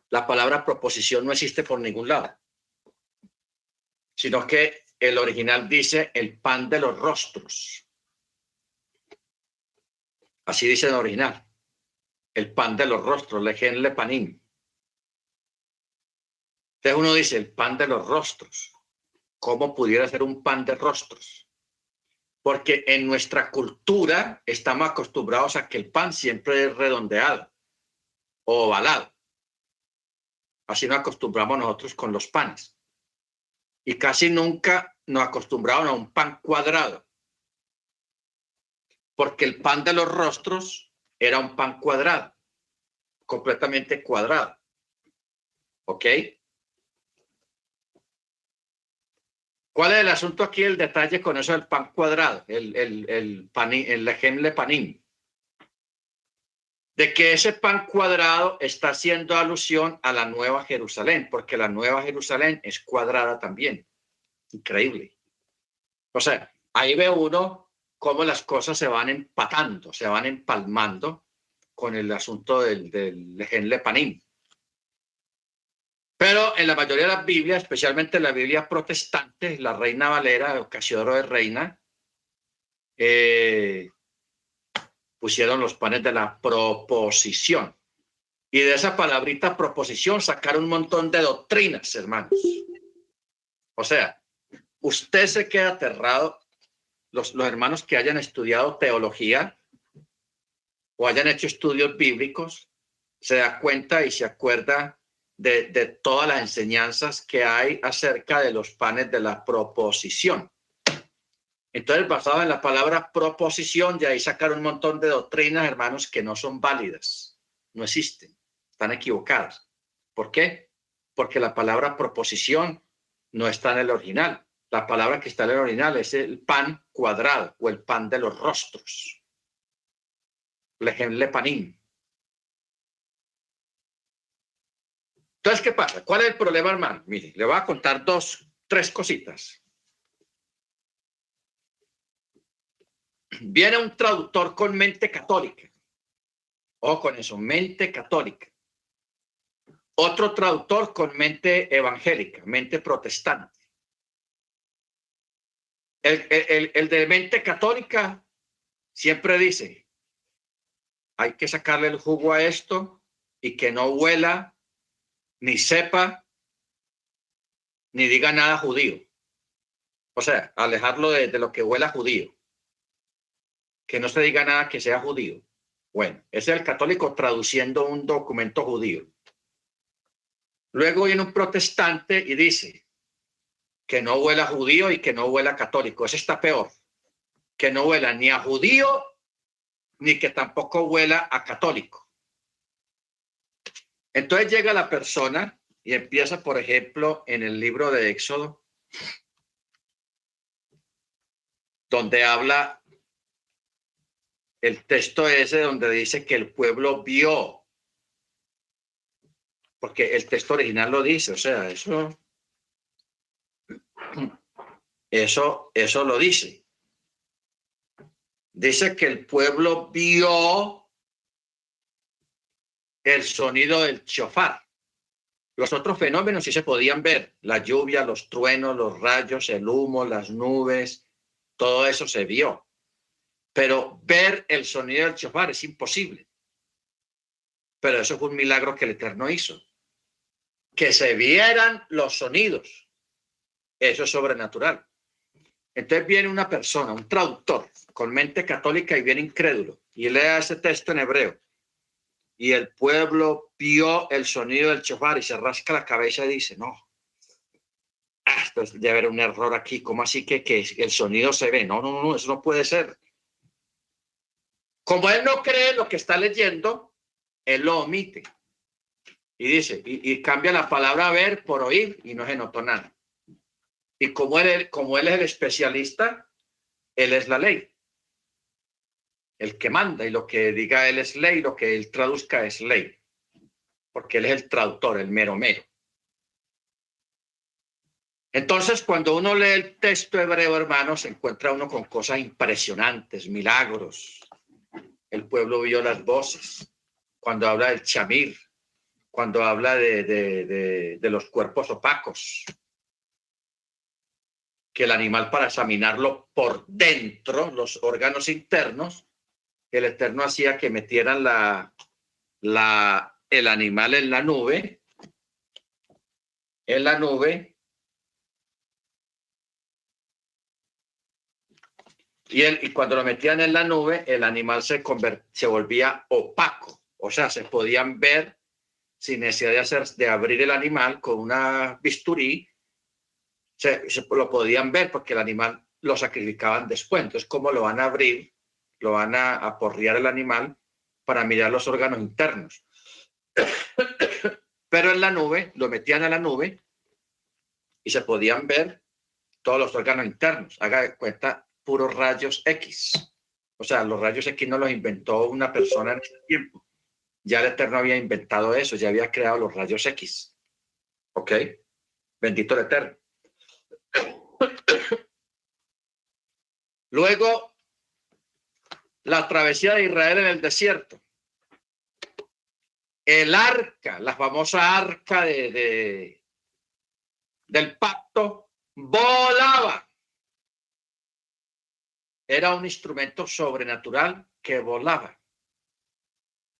la palabra proposición no existe por ningún lado, sino que el original dice el pan de los rostros. Así dice el original, el pan de los rostros, lejen le panim. Entonces uno dice el pan de los rostros. ¿Cómo pudiera ser un pan de rostros? Porque en nuestra cultura estamos acostumbrados a que el pan siempre es redondeado o ovalado. Así nos acostumbramos nosotros con los panes. Y casi nunca nos acostumbramos a un pan cuadrado. Porque el pan de los rostros era un pan cuadrado, completamente cuadrado. ¿Ok? ¿Cuál es el asunto aquí, el detalle con eso del pan cuadrado? El lejem le panim. De que ese pan cuadrado está haciendo alusión a la Nueva Jerusalén, porque la Nueva Jerusalén es cuadrada también. Increíble. O sea, ahí ve uno cómo las cosas se van empatando, se van empalmando con el asunto del lejem le panim. Pero en la mayoría de las Biblias, especialmente en la Biblia protestante, la Reina Valera, o Casiodoro de Reina, pusieron los panes de la proposición. Y de esa palabrita proposición sacaron un montón de doctrinas, hermanos. O sea, usted se queda aterrado, los hermanos que hayan estudiado teología o hayan hecho estudios bíblicos, se da cuenta y se acuerda de todas las enseñanzas que hay acerca de los panes de la proposición. Entonces, basado en la palabra proposición, de ahí sacaron un montón de doctrinas, hermanos, que no son válidas, no existen, están equivocadas. ¿Por qué? Porque la palabra proposición no está en el original. La palabra que está en el original es el pan cuadrado o el pan de los rostros. Lejem le panim. Entonces, ¿qué pasa? ¿Cuál es el problema, hermano? Mire, le voy a contar tres cositas. Viene un traductor con mente católica. Ojo con eso, mente católica. Otro traductor con mente evangélica, mente protestante. El de mente católica siempre dice, hay que sacarle el jugo a esto y que no huela, ni sepa, ni diga nada judío. O sea, alejarlo de lo que huela judío. Que no se diga nada que sea judío. Bueno, ese es el católico traduciendo un documento judío. Luego viene un protestante y dice que no huela judío y que no huela católico. Ese está peor. Que no huela ni a judío ni que tampoco huela a católico. Entonces llega la persona y empieza, por ejemplo, en el libro de Éxodo, donde habla el texto ese donde dice que el pueblo vio, porque el texto original lo dice, o sea, eso lo dice. Dice que el pueblo vio el sonido del shofar. Los otros fenómenos sí se podían ver, la lluvia, los truenos, los rayos, el humo, las nubes, todo eso se vio. pero ver el sonido del shofar es imposible. Pero eso fue un milagro que el Eterno hizo. Que se vieran los sonidos. Eso es sobrenatural. Entonces viene una persona, un traductor, con mente católica y bien incrédulo, y lea ese texto en hebreo. Y el pueblo vio el sonido del shofar y se rasca la cabeza y dice, no, esto debe haber un error aquí. ¿Cómo así que el sonido se ve? No, eso no puede ser. Como él no cree lo que está leyendo, él lo omite. Y dice, y cambia la palabra ver por oír y no se notó nada. Y como él es el especialista, él es la ley. El que manda, y lo que diga él es ley, lo que él traduzca es ley. Porque él es el traductor, el mero mero. Entonces, cuando uno lee el texto hebreo, hermanos, se encuentra uno con cosas impresionantes, milagros. El pueblo vio las voces. Cuando habla del chamir, cuando habla de los cuerpos opacos, que el animal, para examinarlo por dentro, los órganos internos, el Eterno hacía que metieran el animal en la nube, y cuando lo metían en la nube, el animal se volvía opaco, o sea, se podían ver sin necesidad de abrir el animal con una bisturí, se lo podían ver porque el animal lo sacrificaban después. Entonces, ¿cómo lo van a abrir? Lo van a aporrear el animal para mirar los órganos internos. Pero en la nube, lo metían a la nube y se podían ver todos los órganos internos. Haga de cuenta, puros rayos X. O sea, los rayos X no los inventó una persona en ese tiempo. Ya el Eterno había inventado eso, ya había creado los rayos X. ¿Ok? Bendito el Eterno. Luego, la travesía de Israel en el desierto. El arca, la famosa arca del pacto, volaba. Era un instrumento sobrenatural que volaba.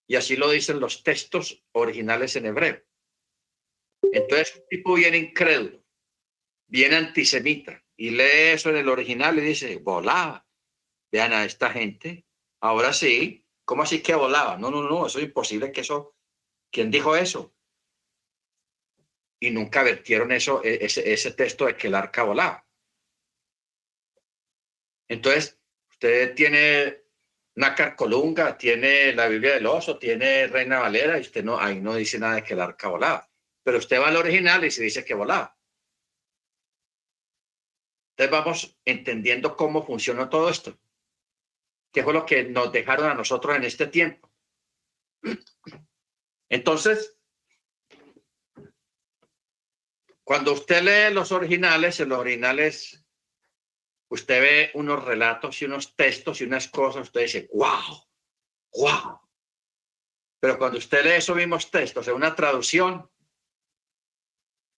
Y así lo dicen los textos originales en hebreo. Entonces, un tipo bien incrédulo, bien antisemita, y lee eso en el original y dice, volaba. Vean a esta gente. Ahora sí. ¿Cómo así que volaba? No, eso es imposible que eso. ¿Quién dijo eso? Y nunca vertieron ese texto de que el arca volaba. Entonces, usted tiene Nácar Colunga, tiene la Biblia del Oso, tiene Reina Valera, y usted no, ahí no dice nada de que el arca volaba. Pero usted va al original y se dice que volaba. Entonces vamos entendiendo cómo funcionó todo esto. ¿Qué fue lo que nos dejaron a nosotros en este tiempo? Entonces, cuando usted lee los originales, en los originales, usted ve unos relatos y unos textos y unas cosas, usted dice, wow. Pero cuando usted lee esos mismos textos en una traducción,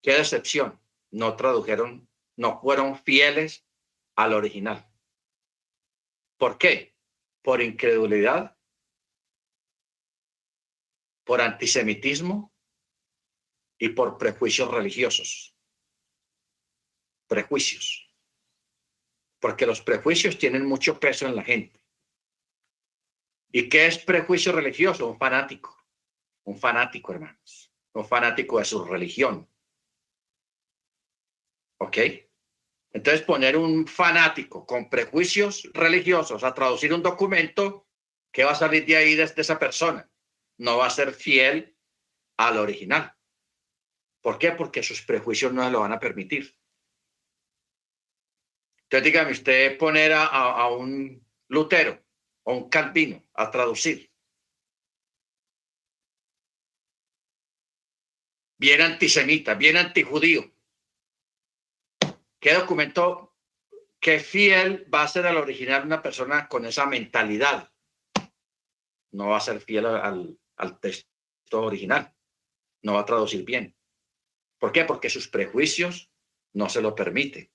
qué decepción. No tradujeron, no fueron fieles al original. ¿Por qué? Por incredulidad, por antisemitismo y por prejuicios religiosos. Prejuicios. Porque los prejuicios tienen mucho peso en la gente. ¿Y qué es prejuicio religioso? Un fanático, hermanos. Un fanático de su religión. ¿Ok? Entonces, poner un fanático con prejuicios religiosos a traducir un documento, ¿qué va a salir de ahí de esa persona? No va a ser fiel al original. ¿Por qué? Porque sus prejuicios no se lo van a permitir. Entonces, dígame, usted poner a un Lutero o un Calvino a traducir. Bien antisemita, bien antijudío. ¿Qué documento, qué fiel va a ser al original una persona con esa mentalidad? No va a ser fiel al texto original. No va a traducir bien. ¿Por qué? Porque sus prejuicios no se lo permiten.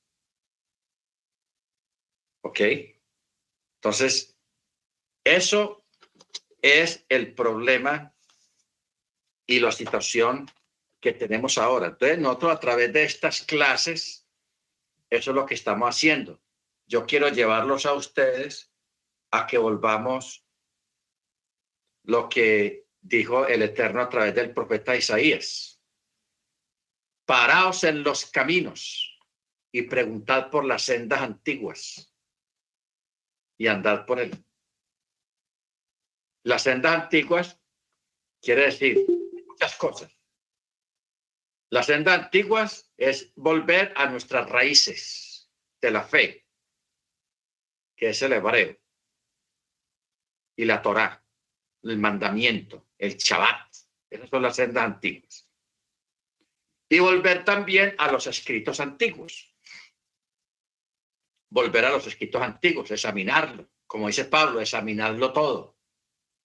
¿Ok? Entonces, Eso es el problema y la situación que tenemos ahora. Entonces, nosotros a través de estas clases, eso es lo que estamos haciendo. Yo quiero llevarlos a ustedes a que volvamos lo que dijo el Eterno a través del profeta Isaías. Paraos en los caminos y preguntad por las sendas antiguas y andad por él. Las sendas antiguas quiere decir muchas cosas. Las sendas antiguas es volver a nuestras raíces de la fe, que es el hebreo, y la Torá, el mandamiento, el Shabbat. Esas son las sendas antiguas. Y volver también a los escritos antiguos. Volver a los escritos antiguos, examinarlo. Como dice Pablo, examinarlo todo.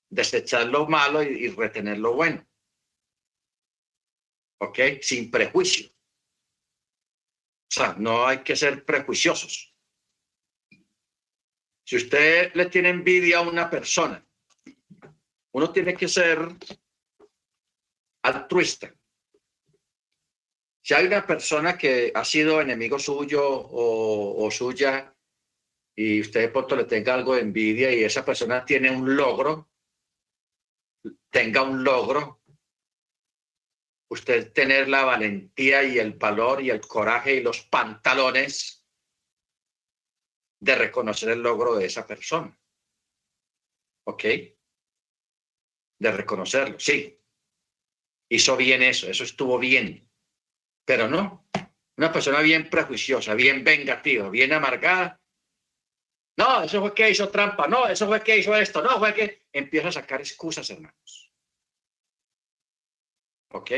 Desechar lo malo y retener lo bueno. ¿Ok? Sin prejuicio. O sea, no hay que ser prejuiciosos. Si usted le tiene envidia a una persona, uno tiene que ser altruista. Si hay una persona que ha sido enemigo suyo o suya y usted de pronto le tenga algo de envidia y esa persona tiene un logro, tenga un logro, usted tener la valentía y el valor y el coraje y los pantalones de reconocer el logro de esa persona. ¿Ok? De reconocerlo, sí. Hizo bien eso estuvo bien. Pero no, una persona bien prejuiciosa, bien vengativa, bien amargada. No, eso fue que hizo trampa. No, eso fue que hizo esto. No, fue que empieza a sacar excusas, hermanos. ¿Ok?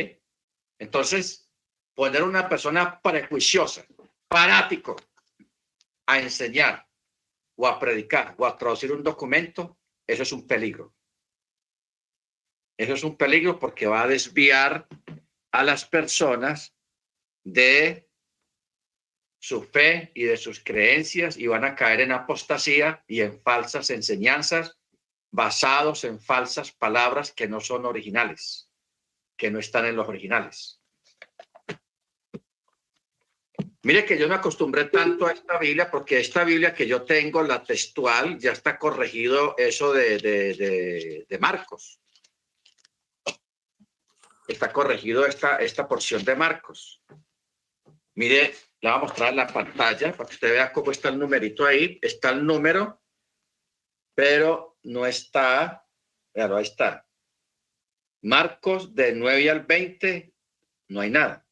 Entonces, poner una persona prejuiciosa, fanático, a enseñar o a predicar o a traducir un documento, eso es un peligro. Eso es un peligro porque va a desviar a las personas de su fe y de sus creencias y van a caer en apostasía y en falsas enseñanzas basados en falsas palabras que no son originales, que no están en los originales. Mire que yo me acostumbré tanto a esta Biblia porque esta Biblia que yo tengo, la textual, ya está corregido eso de Marcos. Está corregido esta porción de Marcos. Mire, la voy a mostrar en la pantalla para que usted vea cómo está el numerito ahí. Está el número, pero no está, claro, ahí está. Marcos de 9 al 20, no hay nada.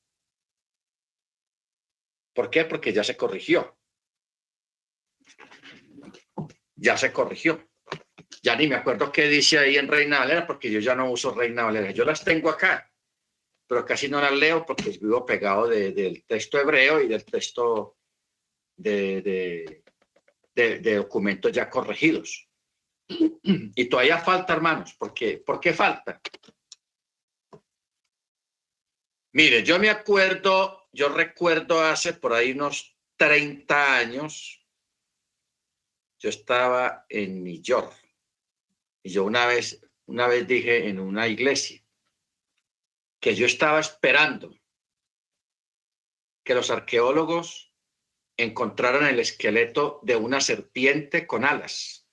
¿Por qué? Porque ya se corrigió. Ya se corrigió. Ya ni me acuerdo qué dice ahí en Reina Valera, porque yo ya no uso Reina Valera. Yo las tengo acá, pero casi no las leo porque vivo pegado del texto hebreo y del texto de documentos ya corregidos. Y todavía falta, hermanos. ¿Por qué falta? Mire, yo recuerdo hace por ahí unos 30 años, yo estaba en New York y yo una vez dije en una iglesia que yo estaba esperando que los arqueólogos encontraran el esqueleto de una serpiente con alas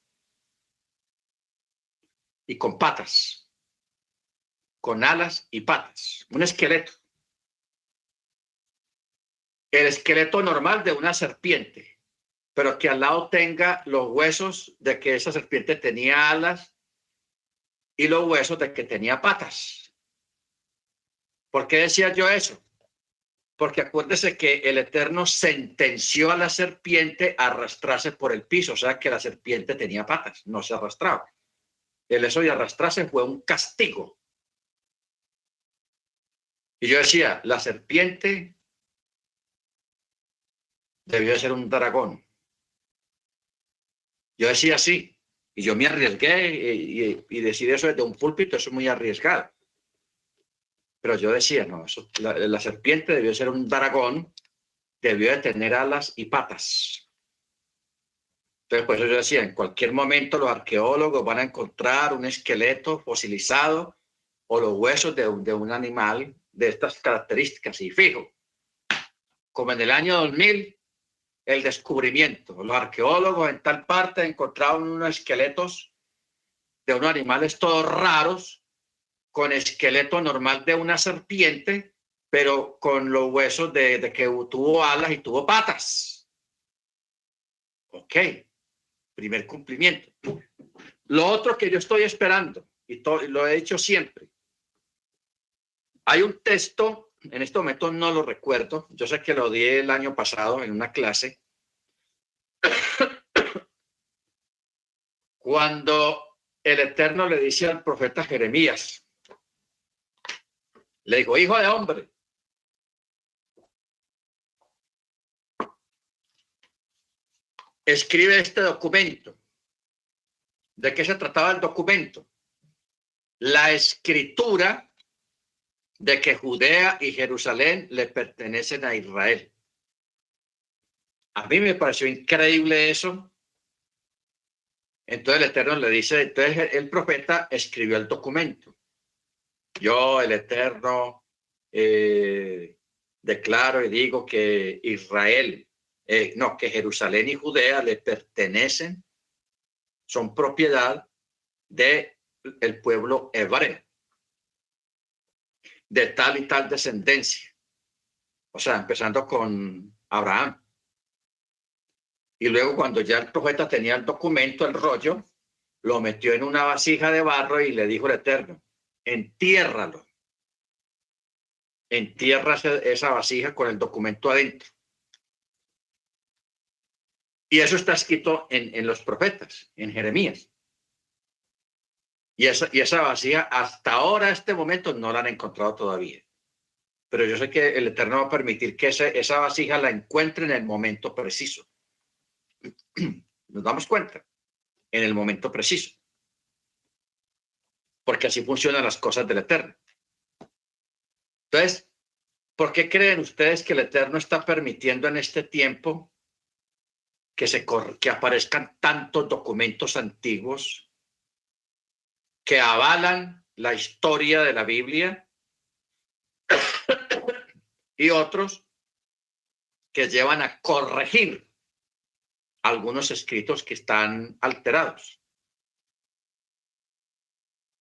y con patas, con alas y patas, un esqueleto. El esqueleto normal de una serpiente, pero que al lado tenga los huesos de que esa serpiente tenía alas y los huesos de que tenía patas. ¿Por qué decía yo eso? Porque acuérdese que el Eterno sentenció a la serpiente a arrastrarse por el piso, o sea que la serpiente tenía patas, no se arrastraba. El eso de arrastrarse fue un castigo. Y yo decía, la serpiente debió de ser un dragón. Yo decía sí, y yo me arriesgué y decir eso desde un púlpito, eso es muy arriesgado. Pero yo decía, no, eso, la serpiente debió ser un dragón, debió de tener alas y patas. Entonces, por eso yo decía, en cualquier momento los arqueólogos van a encontrar un esqueleto fosilizado o los huesos de un animal de estas características. Y fijo, como en el año 2000, el descubrimiento. Los arqueólogos en tal parte encontraron unos esqueletos de unos animales todos raros, con esqueleto normal de una serpiente, pero con los huesos de que tuvo alas y tuvo patas. Ok, primer cumplimiento. Lo otro que yo estoy esperando, y lo he dicho siempre, hay un texto, en este momento no lo recuerdo, yo sé que lo di el año pasado en una clase, cuando el Eterno le dice al profeta Jeremías, le dijo, hijo de hombre, escribe este documento. ¿De qué se trataba el documento? La escritura de que Judea y Jerusalén le pertenecen a Israel. A mí me pareció increíble eso. Entonces el Eterno le dice, entonces el profeta escribió el documento. Yo, el Eterno, declaro y digo que Israel, que Jerusalén y Judea le pertenecen, son propiedad del pueblo hebreo, de tal y tal descendencia. O sea, empezando con Abraham. Y luego cuando ya el profeta tenía el documento, el rollo, lo metió en una vasija de barro y le dijo al Eterno, entiérralo. Entierra esa vasija con el documento adentro. Y eso está escrito en los profetas, en Jeremías. Y esa vasija hasta ahora, este momento, no la han encontrado todavía. Pero yo sé que el Eterno va a permitir que esa vasija la encuentre en el momento preciso. Nos damos cuenta, en el momento preciso. Porque así funcionan las cosas del Eterno. Entonces, ¿por qué creen ustedes que el Eterno está permitiendo en este tiempo que aparezcan tantos documentos antiguos que avalan la historia de la Biblia y otros que llevan a corregir algunos escritos que están alterados?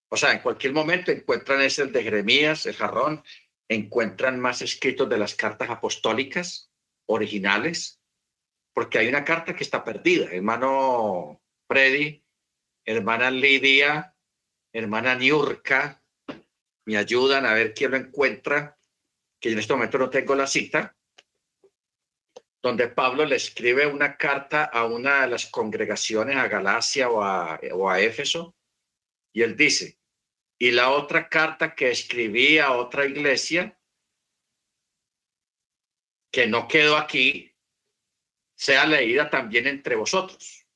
O sea, en cualquier momento encuentran ese el de Jeremías, el jarrón, encuentran más escritos de las cartas apostólicas originales, porque hay una carta que está perdida. Hermano Freddy, hermana Lidia, hermana Niurka, me ayudan a ver quién lo encuentra, que en este momento no tengo la cita, donde Pablo le escribe una carta a una de las congregaciones, a Galacia o a Éfeso, y él dice, y la otra carta que escribí a otra iglesia, que no quedó aquí, sea leída también entre vosotros.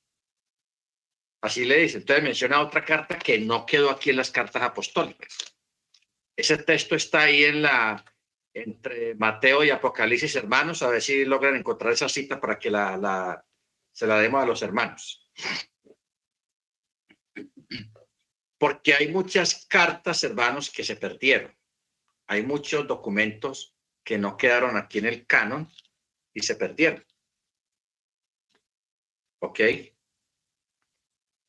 Así le dice. Entonces menciona otra carta que no quedó aquí en las cartas apostólicas. Ese texto está ahí entre Mateo y Apocalipsis, hermanos, a ver si logran encontrar esa cita para que se la demos a los hermanos. Porque hay muchas cartas, hermanos, que se perdieron. Hay muchos documentos que no quedaron aquí en el canon y se perdieron. ¿Ok?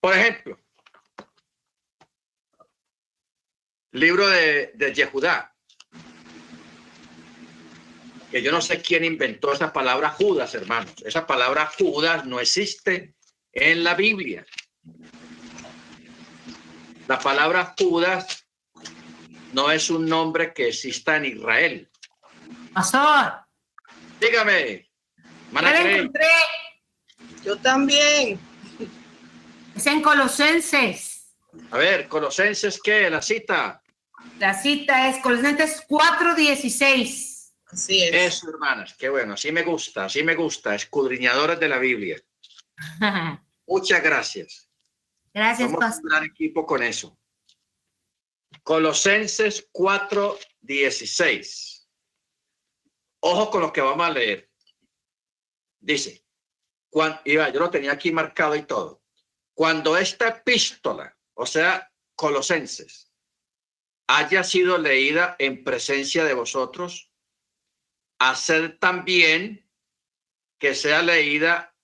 Por ejemplo, libro de Yehudá, que yo no sé quién inventó esa palabra Judas, hermanos. Esa palabra Judas no existe en la Biblia. La palabra Judas no es un nombre que exista en Israel. Pastor. Dígame. Ya la encontré. Yo también. Es en Colosenses. A ver, Colosenses, ¿qué? La cita. La cita es Colosenses 4:16. Así es. Eso, hermanas, qué bueno. Así me gusta, escudriñadores de la Biblia. Muchas gracias. Gracias, Somos pastor. un gran equipo con eso. Colosenses 4:16. Ojo con lo que vamos a leer. Dice, yo lo tenía aquí marcado y todo. Cuando esta epístola, o sea, Colosenses, haya sido leída en presencia de vosotros, haced también que sea leída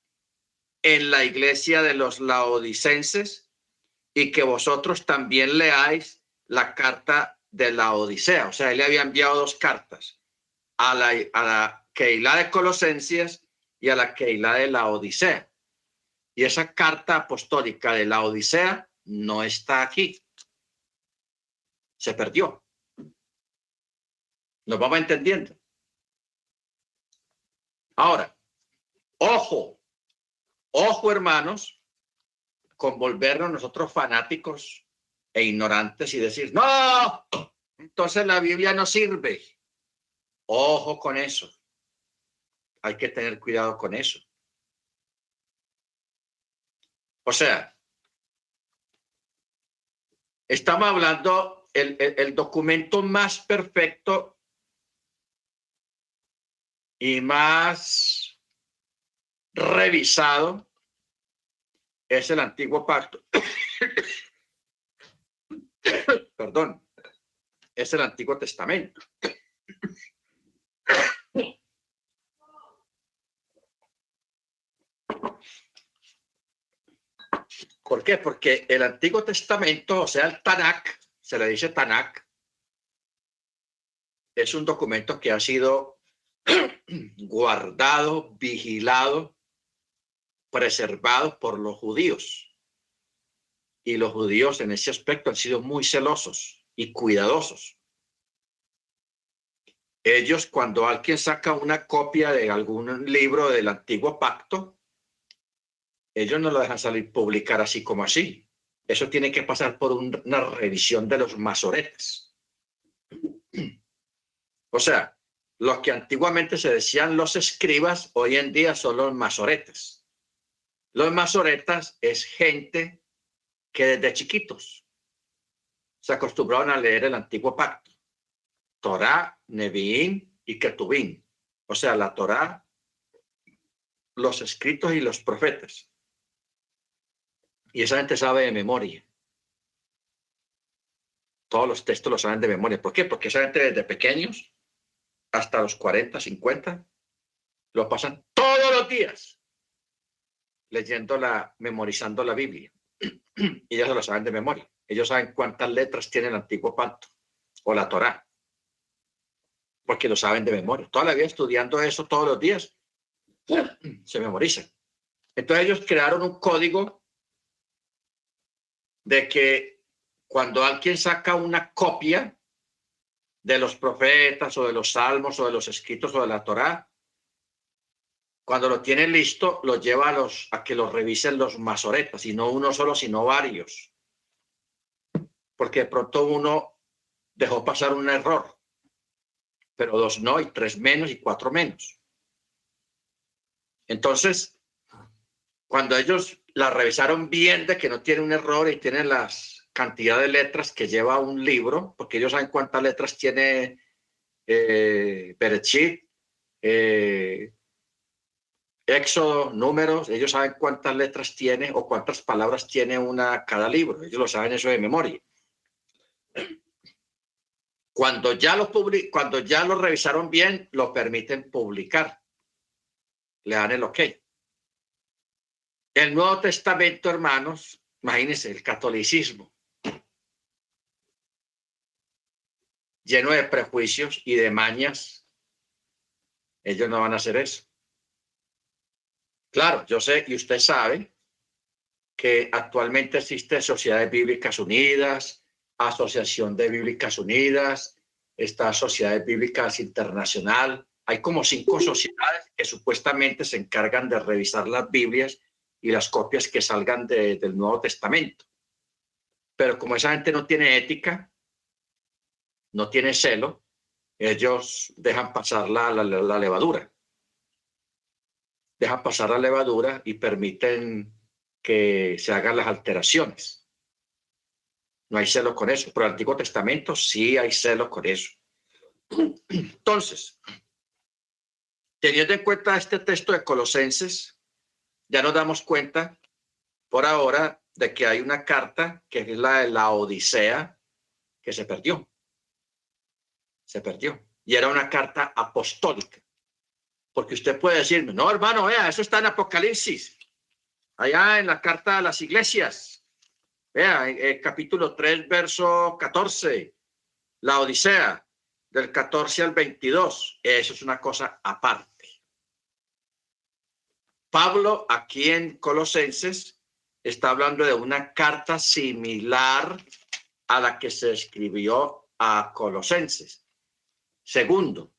en la iglesia de los laodicenses y que vosotros también leáis la carta de la Odisea. O sea, él le había enviado 2 cartas, a la Keilah de Colosenses y a la Keilah de la Odisea. Y esa carta apostólica de la Odisea no está aquí. Se perdió. Nos vamos entendiendo. Ahora, ojo, hermanos, con volvernos nosotros fanáticos e ignorantes y decir, no, entonces la Biblia no sirve. Ojo con eso. Hay que tener cuidado con eso. O sea, estamos hablando el documento más perfecto y más revisado es el Antiguo Pacto. Perdón, es el Antiguo Testamento. ¿Por qué? Porque el Antiguo Testamento, o sea, el Tanakh, se le dice Tanakh, es un documento que ha sido guardado, vigilado, preservado por los judíos. Y los judíos en ese aspecto han sido muy celosos y cuidadosos. Ellos, cuando alguien saca una copia de algún libro del Antiguo Pacto, ellos no lo dejan salir publicar así como así. Eso tiene que pasar por una revisión de los masoretes. O sea, los que antiguamente se decían los escribas, hoy en día son los masoretes. Los masoretas es gente que desde chiquitos se acostumbraron a leer el Antiguo Pacto. Torá, Neviín y Ketubín. O sea, la Torá, los escritos y los profetas. Y esa gente sabe de memoria. Todos los textos los saben de memoria. ¿Por qué? Porque esa gente desde pequeños hasta los 40, 50, lo pasan todos los días memorizando la Biblia. Y ya se lo saben de memoria. Ellos saben cuántas letras tiene el Antiguo Pacto o la Torá. Porque lo saben de memoria. Toda la vida estudiando eso todos los días, se memorizan. Entonces ellos crearon un código de que cuando alguien saca una copia de los profetas o de los salmos o de los escritos o de la Torá, cuando lo tiene listo, lo lleva a que lo revisen los masoretas, y no uno solo, sino varios. Porque de pronto uno dejó pasar un error, pero 2 no, y 3 menos, y 4 menos. Entonces, cuando ellos la revisaron bien de que no tiene un error y tiene las cantidad de letras que lleva un libro, porque ellos saben cuántas letras tiene Bereshit, Éxodo, Números, ellos saben cuántas letras tiene o cuántas palabras tiene cada libro. Ellos lo saben eso de memoria. Cuando ya lo revisaron bien, lo permiten publicar. Le dan el ok. El Nuevo Testamento, hermanos, imagínense, el catolicismo, lleno de prejuicios y de mañas, ellos no van a hacer eso. Claro, yo sé y usted sabe que actualmente existen Sociedades Bíblicas Unidas, Asociación de Bíblicas Unidas, está Sociedades Bíblicas Internacional. Hay como 5 sociedades que supuestamente se encargan de revisar las Biblias y las copias que salgan del Nuevo Testamento. Pero como esa gente no tiene ética, no tiene celo, ellos dejan pasar la levadura. Dejan pasar la levadura y permiten que se hagan las alteraciones. No hay celo con eso, pero en el Antiguo Testamento sí hay celo con eso. Entonces, teniendo en cuenta este texto de Colosenses, ya nos damos cuenta por ahora de que hay una carta que es la de la Odisea que se perdió. Se perdió. Y era una carta apostólica. Porque usted puede decirme, no, hermano, vea, eso está en Apocalipsis. Allá en la carta a las iglesias. Vea, capítulo 3, verso 14. La Odisea, del 14 al 22. Eso es una cosa aparte. Pablo, aquí en Colosenses, está hablando de una carta similar a la que se escribió a Colosenses. Segundo,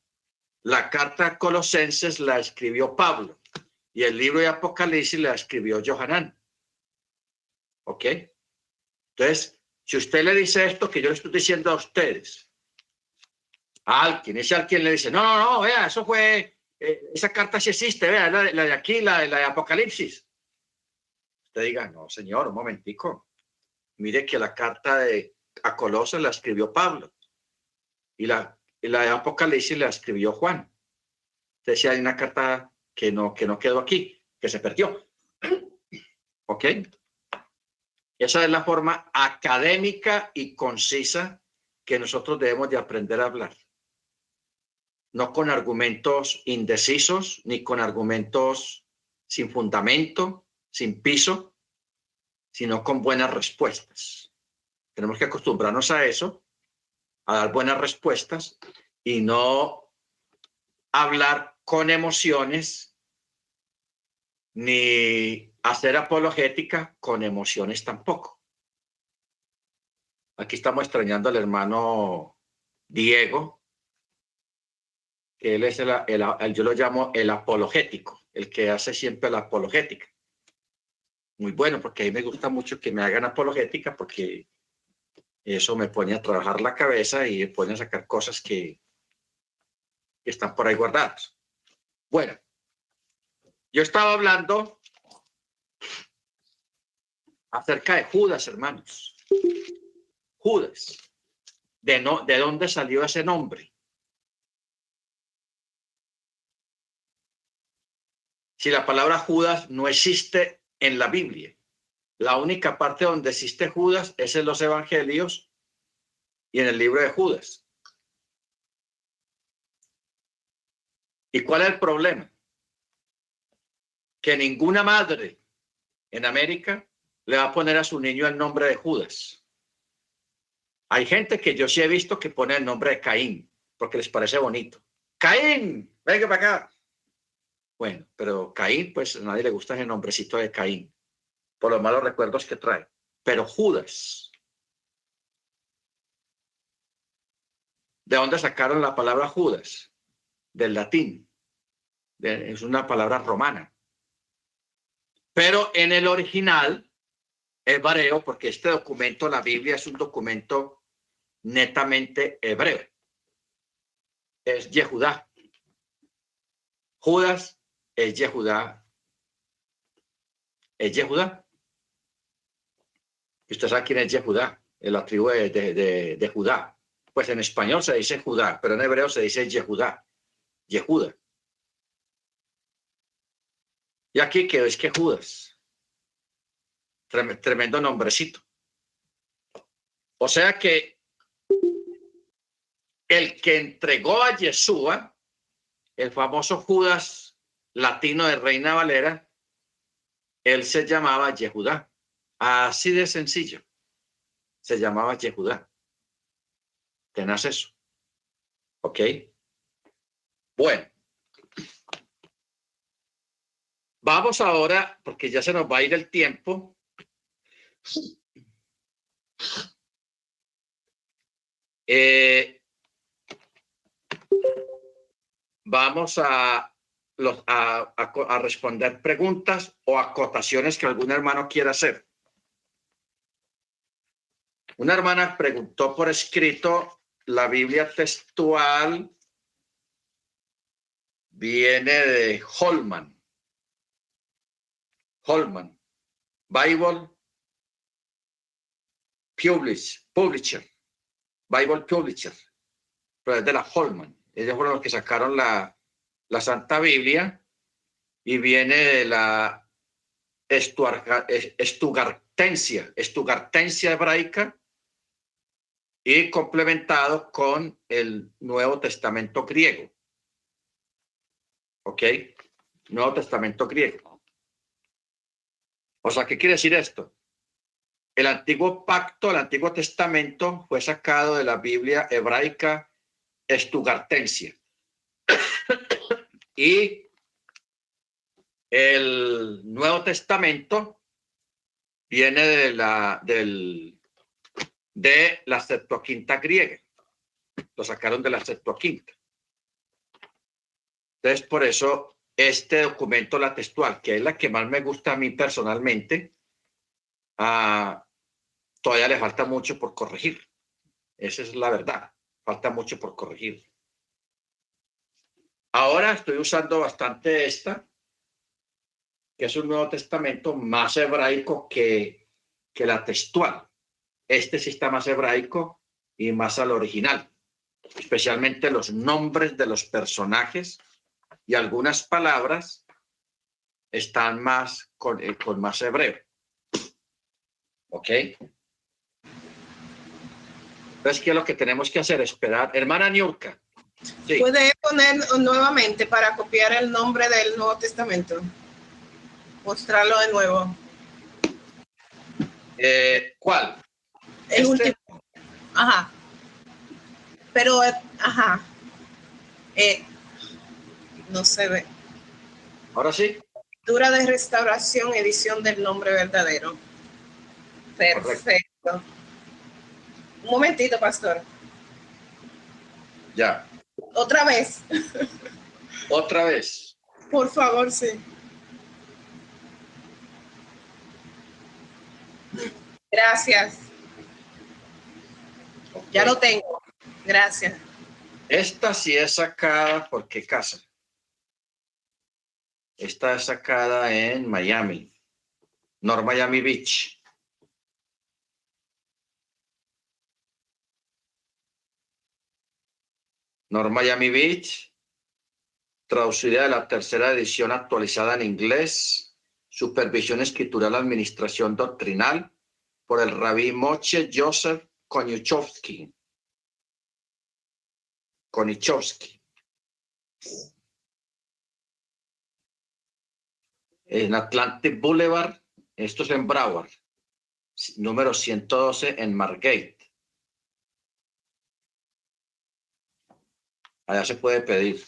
la carta a Colosenses la escribió Pablo y el libro de Apocalipsis la escribió Johanán. ¿Ok? Entonces, si usted le dice esto que yo le estoy diciendo a ustedes, a alguien, ese alguien le dice, no, vea, eso fue, esa carta sí existe, vea, la de aquí, la de Apocalipsis. Usted diga, no, señor, un momentico. Mire que la carta a Colosas la escribió Pablo y la de Apocalipsis la escribió Juan. Entonces, si hay una carta que no quedó aquí, que se perdió. ¿Ok? Esa es la forma académica y concisa que nosotros debemos de aprender a hablar. No con argumentos indecisos, ni con argumentos sin fundamento, sin piso, sino con buenas respuestas. Tenemos que acostumbrarnos a eso, a dar buenas respuestas y no hablar con emociones ni hacer apologética con emociones tampoco. Aquí estamos extrañando al hermano Diego, que él es yo lo llamo el apologético, el que hace siempre la apologética. Muy bueno, porque a mí me gusta mucho que me hagan apologética, porque eso me pone a trabajar la cabeza y me pone a sacar cosas que están por ahí guardadas. Bueno, yo estaba hablando acerca de Judas, hermanos. Judas. ¿De dónde salió ese nombre? Si la palabra Judas no existe en la Biblia, la única parte donde existe Judas es en los evangelios y en el libro de Judas. ¿Y cuál es el problema? Que ninguna madre en América le va a poner a su niño el nombre de Judas. Hay gente que yo sí he visto que pone el nombre de Caín, porque les parece bonito. Caín, venga para acá. Bueno, pero Caín, pues a nadie le gusta ese nombrecito de Caín, por los malos recuerdos que trae. Pero Judas, ¿de dónde sacaron la palabra Judas? Del latín. Es una palabra romana. Pero en el original hebreo, porque este documento, la Biblia, es un documento netamente hebreo. Es Yehudá. Judas es Yehudá. Es Yehudá. Usted sabe quién es Yehudá, la tribu de Judá. Pues en español se dice Judá, pero en hebreo se dice Yehudá. Yehuda. Y aquí quedó, es que Judas. Tremendo nombrecito. O sea que el que entregó a Yeshua, el famoso Judas latino de Reina Valera, él se llamaba Yehudá. Así de sencillo. Se llamaba Yehudá. Tenaz eso. ¿Ok? Bueno. Vamos ahora, porque ya se nos va a ir el tiempo. Vamos a responder preguntas o acotaciones que algún hermano quiera hacer. Una hermana preguntó por escrito, la Biblia textual viene de Holman. Holman, Bible Publisher, Bible Publisher, pero es de la Holman. Ellos fueron los que sacaron la Santa Biblia y viene de la estugartensia hebraica, y complementado con el Nuevo Testamento griego. ¿Ok? Nuevo Testamento griego. O sea, ¿qué quiere decir esto? El antiguo pacto, el Antiguo Testamento fue sacado de la Biblia hebraica estugartensia. Y el Nuevo Testamento viene de la Septuaginta griega. Lo sacaron de la Septuaginta. Entonces, por eso, este documento, la textual, que es la que más me gusta a mí personalmente, todavía le falta mucho por corregir. Esa es la verdad. Falta mucho por corregir. Ahora estoy usando bastante esta, que es un Nuevo Testamento más hebraico que la textual. Este sí está más hebraico y más al original, especialmente los nombres de los personajes y algunas palabras están más con más hebreo. ¿Ok? Entonces, ¿qué es lo que tenemos que hacer? Esperar. Hermana Niurka. Sí. ¿Puede poner nuevamente para copiar el nombre del Nuevo Testamento? Mostrarlo de nuevo. ¿Cuál? El último. Ajá. Pero, ajá. No se ve. Ahora sí. Dura de restauración, edición del nombre verdadero. Perfecto. Correcto. Un momentito, pastor. Ya. Otra vez. Otra vez. Por favor, sí. Gracias. Okay. Ya lo tengo. Gracias. Esta sí es sacada, ¿por qué casa? Esta es sacada en Miami. North Miami Beach. North Miami Beach. Traducida de la tercera edición actualizada en inglés. Supervisión escritural, administración doctrinal. Por el rabí Moshe Joseph Koniuchowski. En Atlantic Boulevard, esto es en Broward, número 112 en Margate. Allá se puede pedir.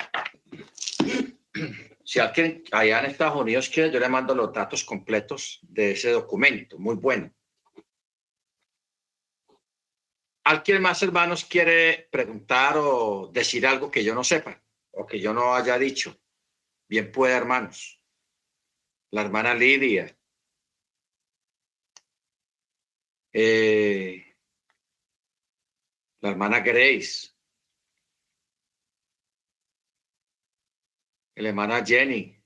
Si alguien allá en Estados Unidos quiere, yo le mando los datos completos de ese documento. Muy bueno. ¿Alguien más, hermanos, quiere preguntar o decir algo que yo no sepa o que yo no haya dicho? Bien puede, hermanos. La hermana Lidia. La hermana Grace. La hermana Jenny.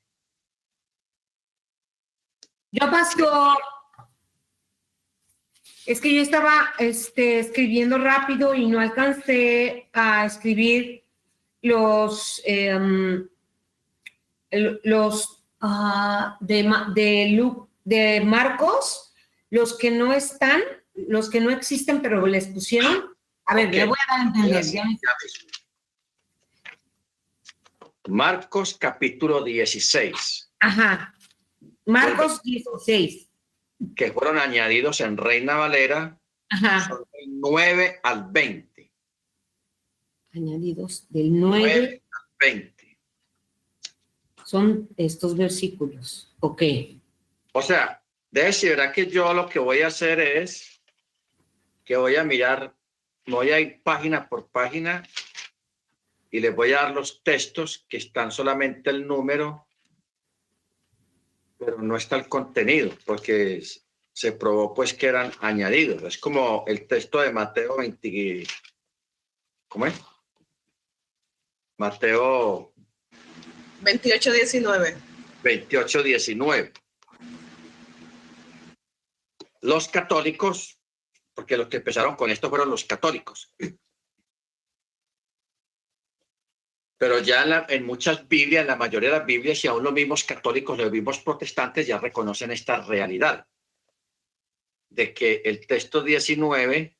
Yo, pastor, es que yo estaba escribiendo rápido y no alcancé a escribir los de Marcos, los que no están, los que no existen, pero les pusieron. A ver, le voy a dar a entender. Marcos capítulo 16. Ajá. Marcos 16. Que fueron añadidos en Reina Valera. Ajá. Son del 9 al 20. Añadidos del 9 al 20. Son estos versículos. Ok. O sea, verá que yo lo que voy a hacer es que voy a mirar, voy a ir página por página y les voy a dar los textos que están solamente el número, pero no está el contenido, porque se probó pues que eran añadidos. Es como el texto de Mateo 20. ¿Cómo es? Mateo 28:19. 28:19. Los católicos, porque los que empezaron con esto fueron los católicos. Pero ya en muchas Biblias, en la mayoría de las Biblias, y aún los mismos católicos, los mismos protestantes ya reconocen esta realidad de que el texto 19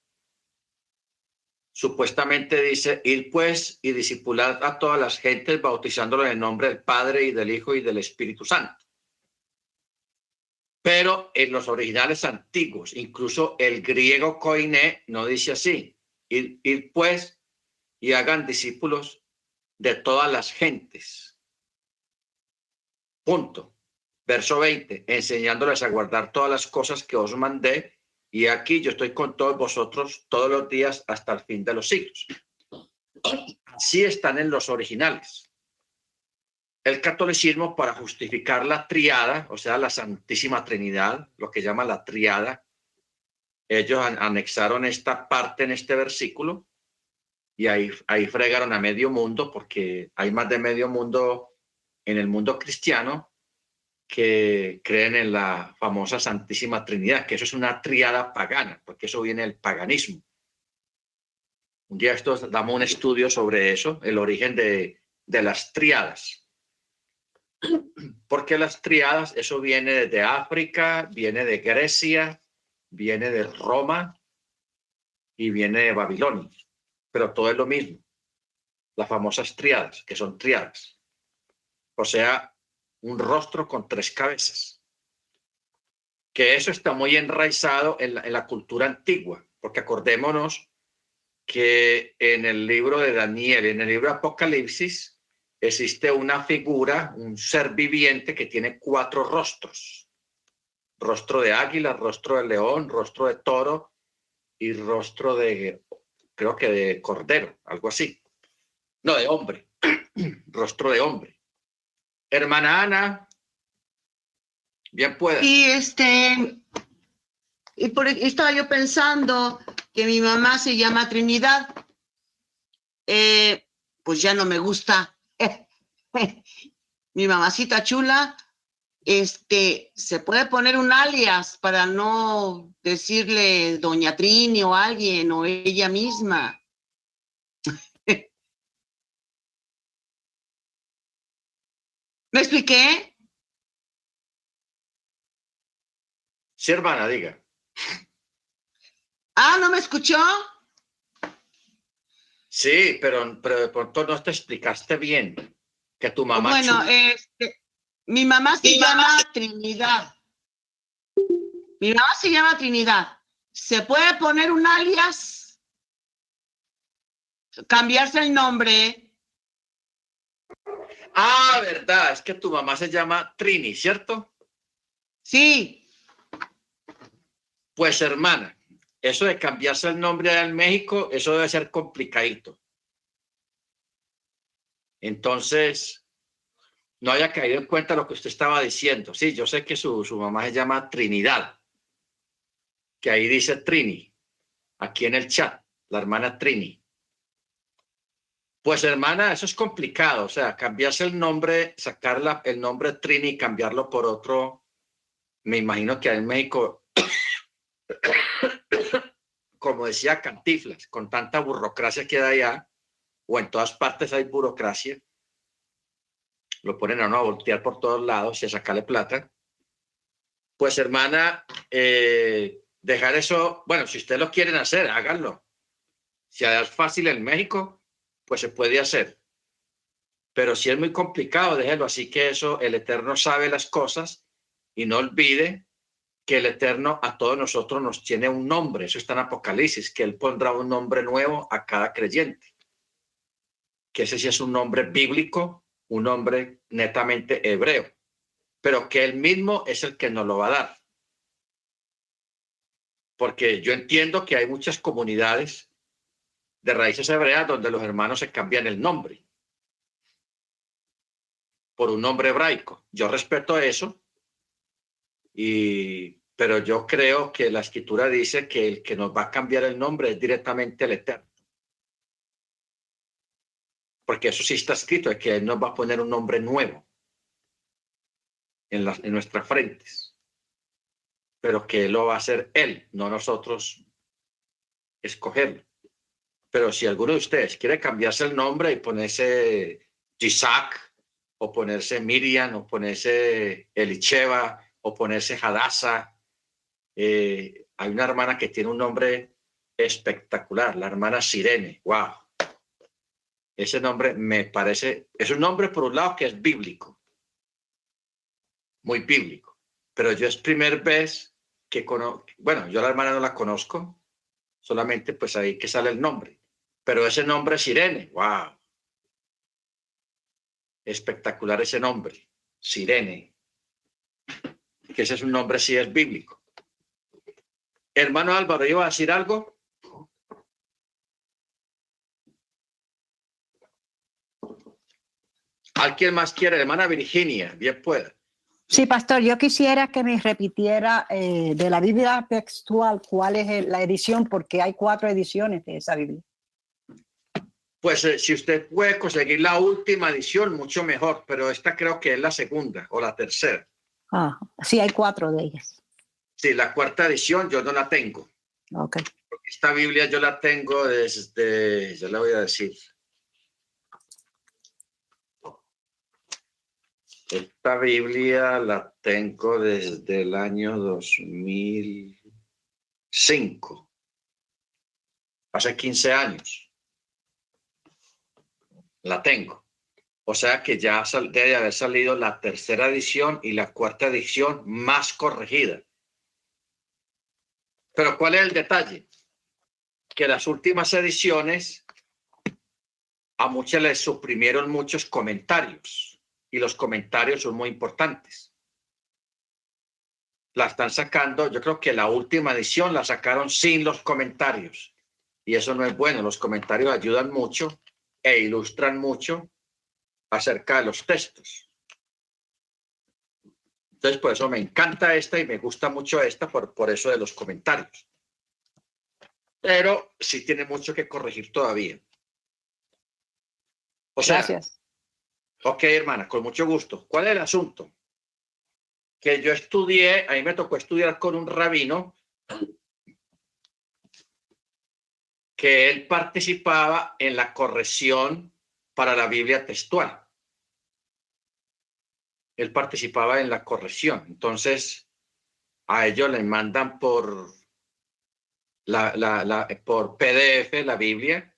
supuestamente dice: ir pues y discipulad a todas las gentes, bautizándolos en el nombre del Padre y del Hijo y del Espíritu Santo. Pero en los originales antiguos, incluso el griego koiné no dice así: ir pues y hagan discípulos de todas las gentes. Punto. Verso 20, enseñándoles a guardar todas las cosas que os mandé, y aquí yo estoy con todos vosotros todos los días hasta el fin de los siglos. Así están en los originales. El catolicismo, para justificar la triada, o sea, la Santísima Trinidad, lo que llaman la triada, ellos anexaron esta parte en este versículo, y ahí fregaron a medio mundo, porque hay más de medio mundo en el mundo cristiano que creen en la famosa Santísima Trinidad, que eso es una triada pagana, porque eso viene del paganismo. Un día damos un estudio sobre eso, el origen de las triadas. Porque las triadas, eso viene desde África, viene de Grecia, viene de Roma y viene de Babilonia. Pero todo es lo mismo. Las famosas triadas, que son triadas. O sea, un rostro con 3 cabezas. Que eso está muy enraizado en la cultura antigua, porque acordémonos que en el libro de Daniel, en el libro de Apocalipsis, existe una figura, un ser viviente que tiene 4 rostros: rostro de águila, rostro de león, rostro de toro y rostro de, creo que de cordero, algo así. No, de hombre, rostro de hombre. Hermana Ana, bien pueda. Estaba yo pensando que mi mamá se llama Trinidad. Pues ya no me gusta. Mi mamacita chula, se puede poner un alias para no decirle doña Trini o alguien o ella misma. ¿Me expliqué? Sí, hermana, diga. Ah, ¿no me escuchó? Sí, pero de pronto no te explicaste bien que tu mamá... Bueno, mi mamá se llama Trinidad. Mi mamá se llama Trinidad. ¿Se puede poner un alias? Cambiarse el nombre. Ah, verdad, es que tu mamá se llama Trini, ¿cierto? Sí. Pues, hermana, eso de cambiarse el nombre allá en México, eso debe ser complicadito. Entonces, no haya caído en cuenta lo que usted estaba diciendo. Sí, yo sé que su mamá se llama Trinidad, que ahí dice Trini, aquí en el chat, la hermana Trini. Pues, hermana, eso es complicado. O sea, cambiarse el nombre, sacar el nombre Trini y cambiarlo por otro. Me imagino que en México, como decía Cantinflas, con tanta burocracia que hay allá, o en todas partes hay burocracia, lo ponen a uno a voltear por todos lados y a sacarle plata. Pues, hermana, dejar eso, bueno, si ustedes lo quieren hacer, háganlo. Si es fácil en México, pues se puede hacer. Pero si es muy complicado, déjelo. Así que eso, el Eterno sabe las cosas, y no olvide que el Eterno a todos nosotros nos tiene un nombre. Eso está en Apocalipsis, que Él pondrá un nombre nuevo a cada creyente. Que ese sí es un nombre bíblico, un nombre netamente hebreo, pero que Él mismo es el que nos lo va a dar. Porque yo entiendo que hay muchas comunidades de raíces hebreas donde los hermanos se cambian el nombre por un nombre hebraico. Yo respeto eso, pero yo creo que la Escritura dice que el que nos va a cambiar el nombre es directamente el Eterno. Porque eso sí está escrito, es que Él nos va a poner un nombre nuevo en nuestras frentes, pero que lo va a hacer Él, no nosotros escogerlo. Pero si alguno de ustedes quiere cambiarse el nombre y ponerse Isaac, o ponerse Miriam, o ponerse Elicheva, o ponerse Hadassah. Hay una hermana que tiene un nombre espectacular, la hermana Sirene. ¡Wow! Ese nombre me parece, es un nombre por un lado que es bíblico, muy bíblico, pero yo es primera vez que conozco, bueno, yo a la hermana no la conozco, solamente pues ahí que sale el nombre, pero ese nombre es Sirene. ¡Wow! Espectacular ese nombre, Sirene, que ese es un nombre, sí es bíblico. Hermano Álvaro, ¿iba a decir algo? ¿Alguien más quiere? Hermana Virginia, bien pueda. Sí, pastor, yo quisiera que me repitiera de la Biblia textual cuál es la edición, porque hay 4 ediciones de esa Biblia. Pues si usted puede conseguir la última edición, mucho mejor, pero esta creo que es la segunda o la tercera. Ah, sí, hay 4 de ellas. Sí, la cuarta edición yo no la tengo. Ok. Porque esta Biblia yo la tengo desde, ya la voy a decir. Esta Biblia la tengo desde el año 2005. Hace 15 años. La tengo. O sea que ya debe haber salido la tercera edición y la cuarta edición más corregida. Pero ¿cuál es el detalle? Que las últimas ediciones a muchas les suprimieron muchos comentarios y los comentarios son muy importantes. La están sacando, yo creo que la última edición la sacaron sin los comentarios y eso no es bueno. Los comentarios ayudan mucho e ilustran mucho acerca de los textos. Entonces, por eso me encanta esta y me gusta mucho esta por eso de los comentarios. Pero sí tiene mucho que corregir todavía. O sea, Gracias. ok, hermana, con mucho gusto. ¿Cuál es el asunto? Que yo estudié, a mí me tocó estudiar con un rabino que él participaba en la corrección para la Biblia textual. Él participaba en la corrección. Entonces, a ellos les mandan por por PDF la Biblia,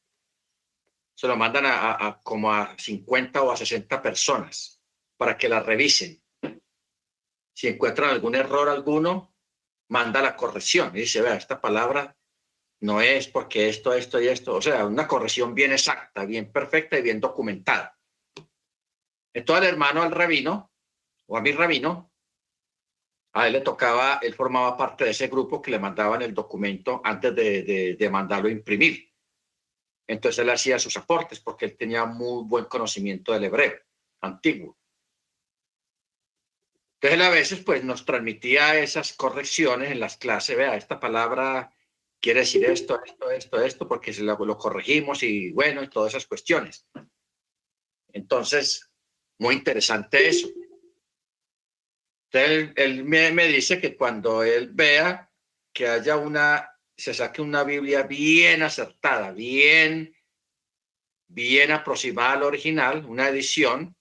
se lo mandan a como a 50 o a 60 personas para que la revisen. Si encuentran algún error alguno, manda la corrección y dice, vea, esta palabra no es porque esto y esto. O sea, una corrección bien exacta, bien perfecta y bien documentada. Entonces, el hermano al rabino, o a mi rabino, a él le tocaba, él formaba parte de ese grupo que le mandaban el documento antes de mandarlo a imprimir. Entonces él hacía sus aportes porque él tenía muy buen conocimiento del hebreo antiguo. Entonces él a veces pues nos transmitía esas correcciones en las clases. Vea, esta palabra quiere decir esto, porque se lo corregimos y bueno, y todas esas cuestiones. Entonces, muy interesante eso. Entonces él me dice que cuando él vea que haya se saque una Biblia bien acertada, bien aproximada al original, una edición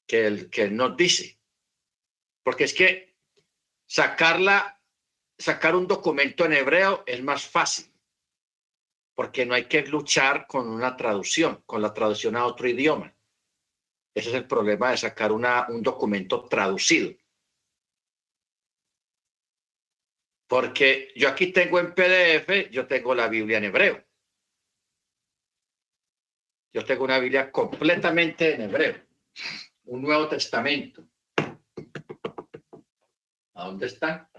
que él nos dice. Porque es que sacar un documento en hebreo es más fácil, porque no hay que luchar con una traducción, con la traducción a otro idioma. Ese es el problema de sacar un documento traducido. Porque yo aquí tengo en PDF, yo tengo la Biblia en hebreo. Yo tengo una Biblia completamente en hebreo. Un Nuevo Testamento. ¿A dónde está?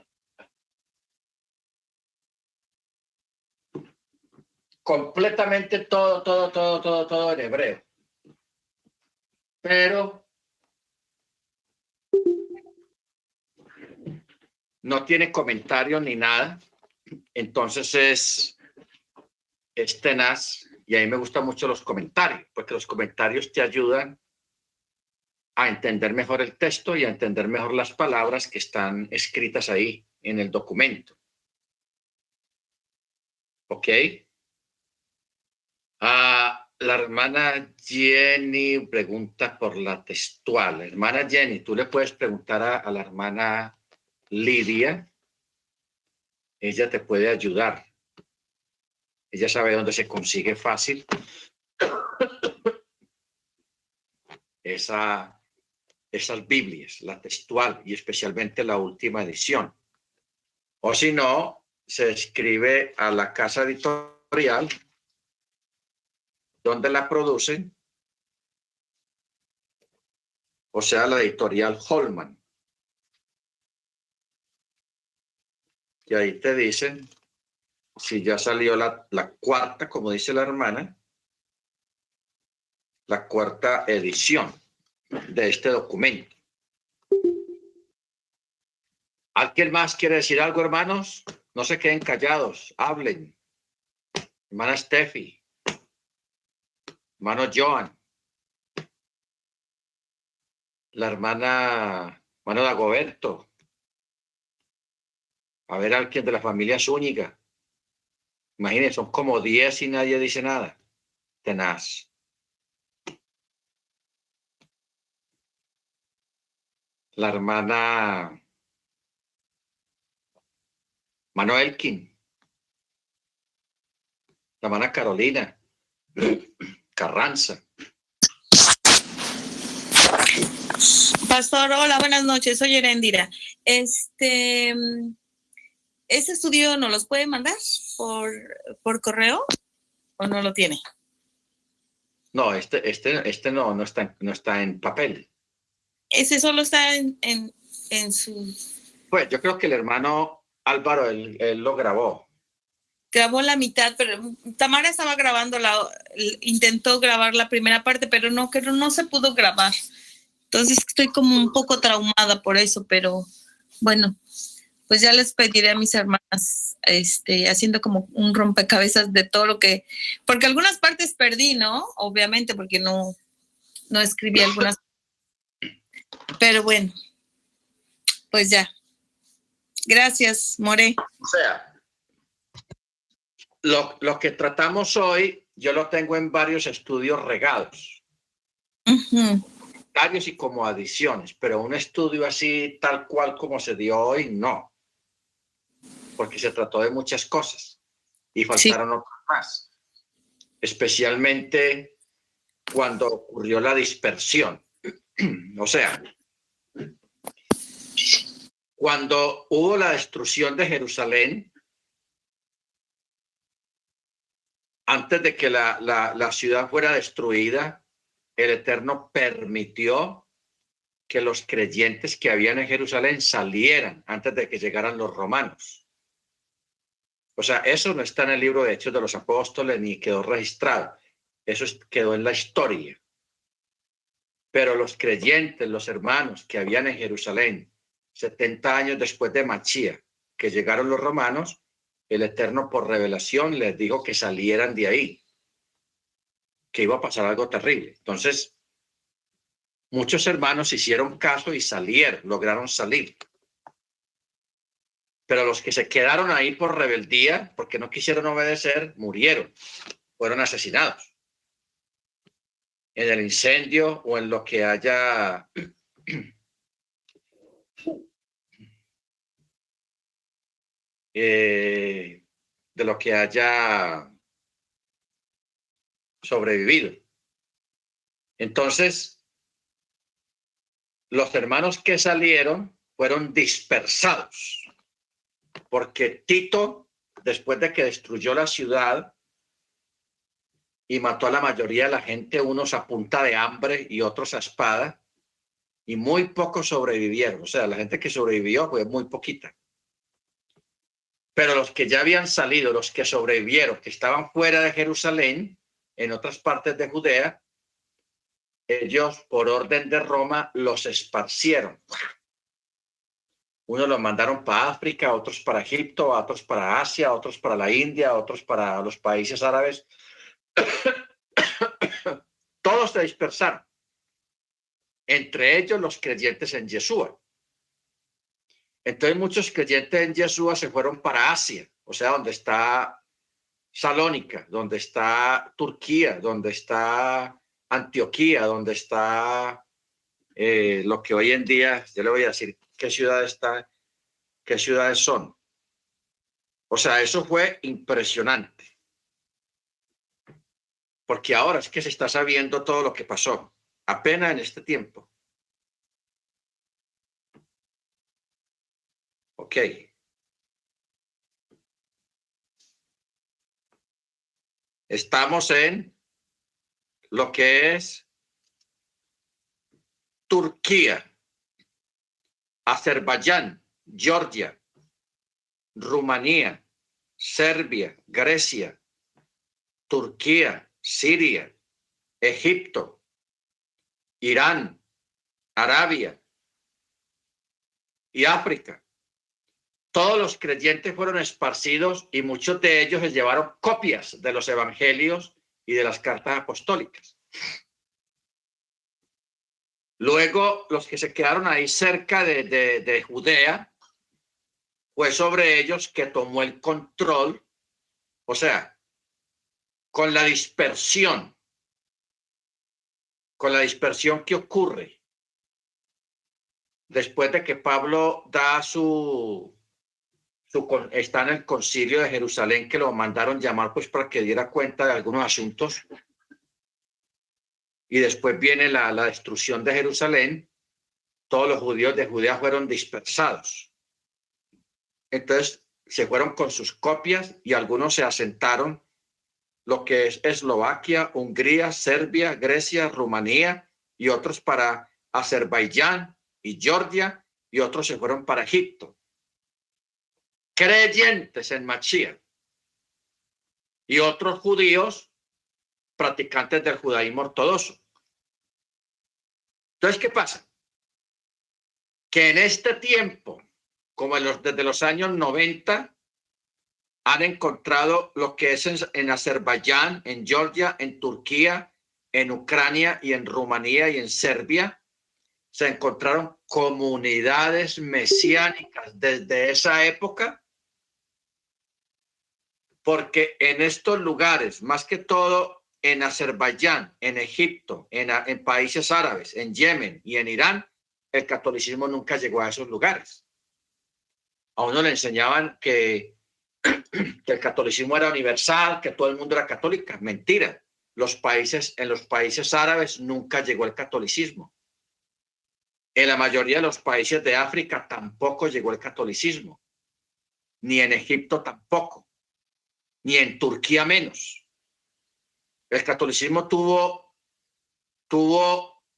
Completamente todo en hebreo. Pero no tiene comentarios ni nada. Entonces es tenaz. Y a mí me gustan mucho los comentarios, porque los comentarios te ayudan a entender mejor el texto y a entender mejor las palabras que están escritas ahí en el documento. ¿Ok? La hermana Jenny pregunta por la textual. Hermana Jenny, tú le puedes preguntar a la hermana Lidia. Ella te puede ayudar. Ella sabe dónde se consigue fácil esas Biblias, la textual y especialmente la última edición. O si no, se escribe a la casa editorial donde la producen, o sea, la editorial Holman. Y ahí te dicen si ya salió la cuarta, como dice la hermana, la cuarta edición de este documento. ¿Alguien más quiere decir algo, hermanos? No se queden callados, hablen. Hermana Steffi, hermano Joan, la hermana Dagoberto. A ver, alguien de la familia Zúñiga. Imagínense, son como 10 y nadie dice nada. Tenaz. La hermana Elkin. La hermana Carolina Carranza. Pastor, hola, buenas noches. Soy Erendira. ¿Ese estudio nos los puede mandar por correo o no lo tiene? No, este no está en papel. Ese solo está en su... Pues yo creo que el hermano Álvaro, él lo grabó. Grabó la mitad, pero Tamara estaba grabando intentó grabar la primera parte, pero no se pudo grabar. Entonces estoy como un poco traumada por eso, pero bueno, pues ya les pediré a mis hermanas, haciendo como un rompecabezas de todo lo que, porque algunas partes perdí, ¿no? Obviamente, porque no escribí algunas. Pero bueno, pues ya. Gracias, More. O sea, lo que tratamos hoy, yo lo tengo en varios estudios regados. Uh-huh. Varios y como adiciones, pero un estudio así tal cual como se dio hoy, no. Porque se trató de muchas cosas y faltaron otras más. Especialmente cuando ocurrió la dispersión. O sea, cuando hubo la destrucción de Jerusalén, antes de que la ciudad fuera destruida, el Eterno permitió que los creyentes que habían en Jerusalén salieran antes de que llegaran los romanos. O sea, eso no está en el libro de Hechos de los Apóstoles ni quedó registrado. Eso quedó en la historia. Pero los creyentes, los hermanos que habían en Jerusalén, 70 años después de Machía, que llegaron los romanos, el Eterno por revelación les dijo que salieran de ahí, que iba a pasar algo terrible. Entonces, muchos hermanos hicieron caso y salieron, lograron salir. Pero los que se quedaron ahí por rebeldía, porque no quisieron obedecer, murieron, fueron asesinados. En el incendio o en lo que haya de lo que haya sobrevivido. Entonces, los hermanos que salieron fueron dispersados, porque Tito, después de que destruyó la ciudad y mató a la mayoría de la gente, unos a punta de hambre y otros a espada, y muy pocos sobrevivieron. O sea, la gente que sobrevivió fue muy poquita. Pero los que ya habían salido, los que sobrevivieron, que estaban fuera de Jerusalén, en otras partes de Judea, ellos, por orden de Roma, los esparcieron. Unos los mandaron para África, otros para Egipto, otros para Asia, otros para la India, otros para los países árabes. Todos se dispersaron. Entre ellos los creyentes en Yeshua. Entonces muchos creyentes en Yeshua se fueron para Asia, o sea, donde está Salónica, donde está Turquía, donde está Antioquía, donde está lo que hoy en día, yo le voy a decir qué ciudad está, qué ciudades son. O sea, eso fue impresionante. Porque ahora es que se está sabiendo todo lo que pasó, apenas en este tiempo. Ok. Estamos en lo que es Turquía, Azerbaiyán, Georgia, Rumanía, Serbia, Grecia, Turquía, Siria, Egipto, Irán, Arabia y África. Todos los creyentes fueron esparcidos y muchos de ellos les llevaron copias de los evangelios y de las cartas apostólicas. Luego, los que se quedaron ahí cerca de Judea, fue sobre ellos que tomó el control, o sea, con la dispersión que ocurre después de que Pablo da está en el concilio de Jerusalén, que lo mandaron llamar pues para que diera cuenta de algunos asuntos, y después viene la destrucción de Jerusalén. Todos los judíos de Judea fueron dispersados, entonces se fueron con sus copias y algunos se asentaron lo que es Eslovaquia, Hungría, Serbia, Grecia, Rumanía, y otros para Azerbaiyán y Georgia, y otros se fueron para Egipto. Creyentes en Mashiach, y otros judíos practicantes del judaísmo ortodoxo. Entonces, ¿qué pasa? Que en este tiempo, como desde los años 90, han encontrado lo que es en Azerbaiyán, en Georgia, en Turquía, en Ucrania y en Rumanía y en Serbia. Se encontraron comunidades mesiánicas desde esa época, porque en estos lugares, más que todo en Azerbaiyán, en Egipto, en países árabes, en Yemen y en Irán, el catolicismo nunca llegó a esos lugares. A uno le enseñaban que el catolicismo era universal, que todo el mundo era católica. Mentira. En los países árabes nunca llegó el catolicismo. En la mayoría de los países de África tampoco llegó el catolicismo. Ni en Egipto tampoco. Ni en Turquía menos. El catolicismo tuvo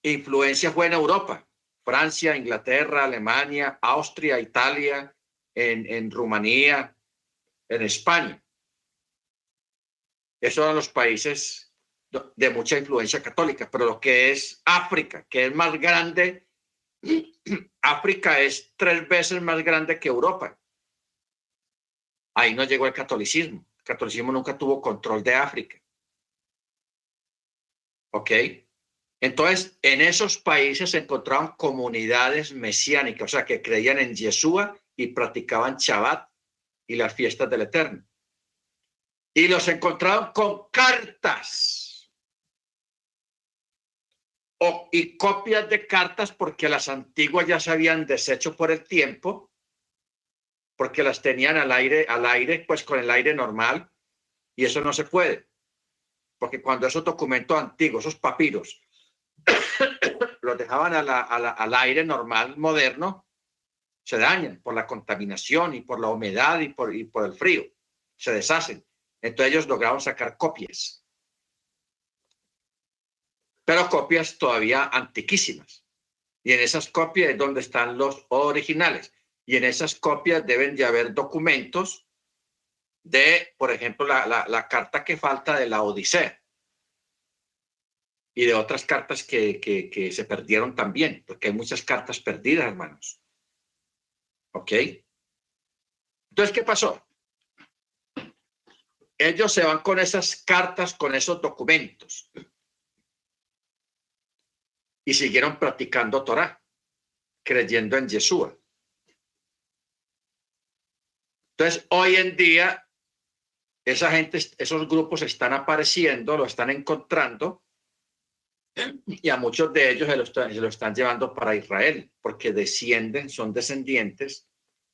influencia, fue en Europa. Francia, Inglaterra, Alemania, Austria, Italia, en Rumanía, en España. Esos eran los países de mucha influencia católica, pero lo que es África, que es más grande, África es 3 veces más grande que Europa. Ahí no llegó el catolicismo. El catolicismo nunca tuvo control de África. ¿Ok? Entonces, en esos países se encontraban comunidades mesiánicas, o sea, que creían en Yeshua y practicaban Shabbat y las fiestas del Eterno. Y los encontraron con cartas y copias de cartas, porque las antiguas ya se habían deshecho por el tiempo, porque las tenían al aire, pues con el aire normal, y eso no se puede, porque cuando esos documentos antiguos, esos papiros, los dejaban al aire normal, moderno, se dañan por la contaminación y por la humedad y por el frío, se deshacen. Entonces ellos lograron sacar copias, pero copias todavía antiquísimas. Y en esas copias es donde están los originales. Y en esas copias deben de haber documentos de, por ejemplo, la carta que falta de la Odisea y de otras cartas que se perdieron también, porque hay muchas cartas perdidas, hermanos. ¿Ok? Entonces, ¿qué pasó? Ellos se van con esas cartas, con esos documentos, y siguieron practicando Torah, creyendo en Yeshua. Entonces, hoy en día, esa gente, esos grupos están apareciendo, lo están encontrando, y a muchos de ellos se lo están llevando para Israel, porque son descendientes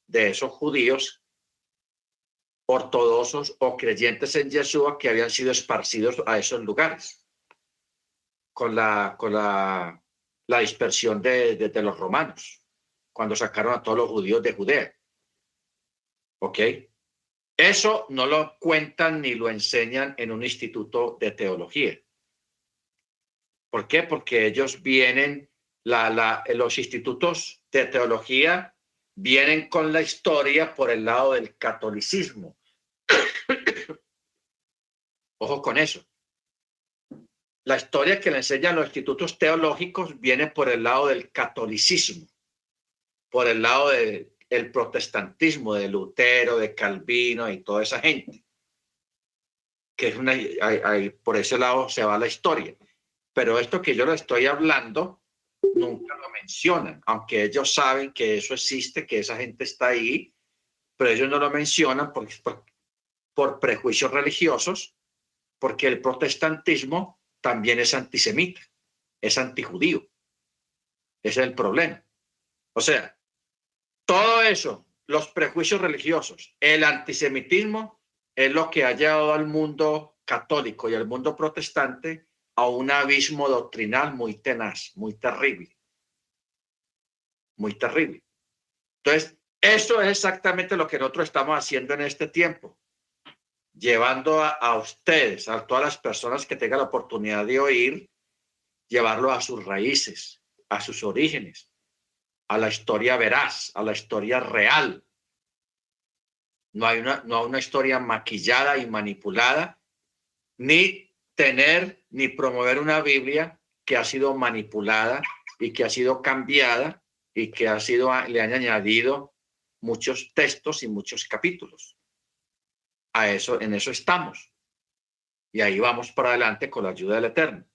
de esos judíos ortodoxos o creyentes en Yeshua que habían sido esparcidos a esos lugares con la dispersión de los romanos, cuando sacaron a todos los judíos de Judea. ¿Ok? Eso no lo cuentan ni lo enseñan en un instituto de teología. ¿Por qué? Porque ellos vienen, los institutos de teología vienen con la historia por el lado del catolicismo. Ojo con eso. La historia que le enseñan los institutos teológicos viene por el lado del catolicismo, por el lado del protestantismo, de Lutero, de Calvino y toda esa gente. Que es por ese lado se va la historia. Pero esto que yo le estoy hablando, nunca lo mencionan, aunque ellos saben que eso existe, que esa gente está ahí, pero ellos no lo mencionan por prejuicios religiosos, porque el protestantismo también es antisemita, es antijudío. Ese es el problema. O sea, todo eso, los prejuicios religiosos, el antisemitismo, es lo que ha llevado al mundo católico y al mundo protestante a un abismo doctrinal muy tenaz, muy terrible. Muy terrible. Entonces, eso es exactamente lo que nosotros estamos haciendo en este tiempo. Llevando a ustedes, a todas las personas que tengan la oportunidad de oír, llevarlo a sus raíces, a sus orígenes, a la historia veraz, a la historia real. No hay una historia maquillada y manipulada, ni ni promover una Biblia que ha sido manipulada y que ha sido cambiada y que le han añadido muchos textos y muchos capítulos. En eso estamos. Y ahí vamos para adelante con la ayuda del Eterno.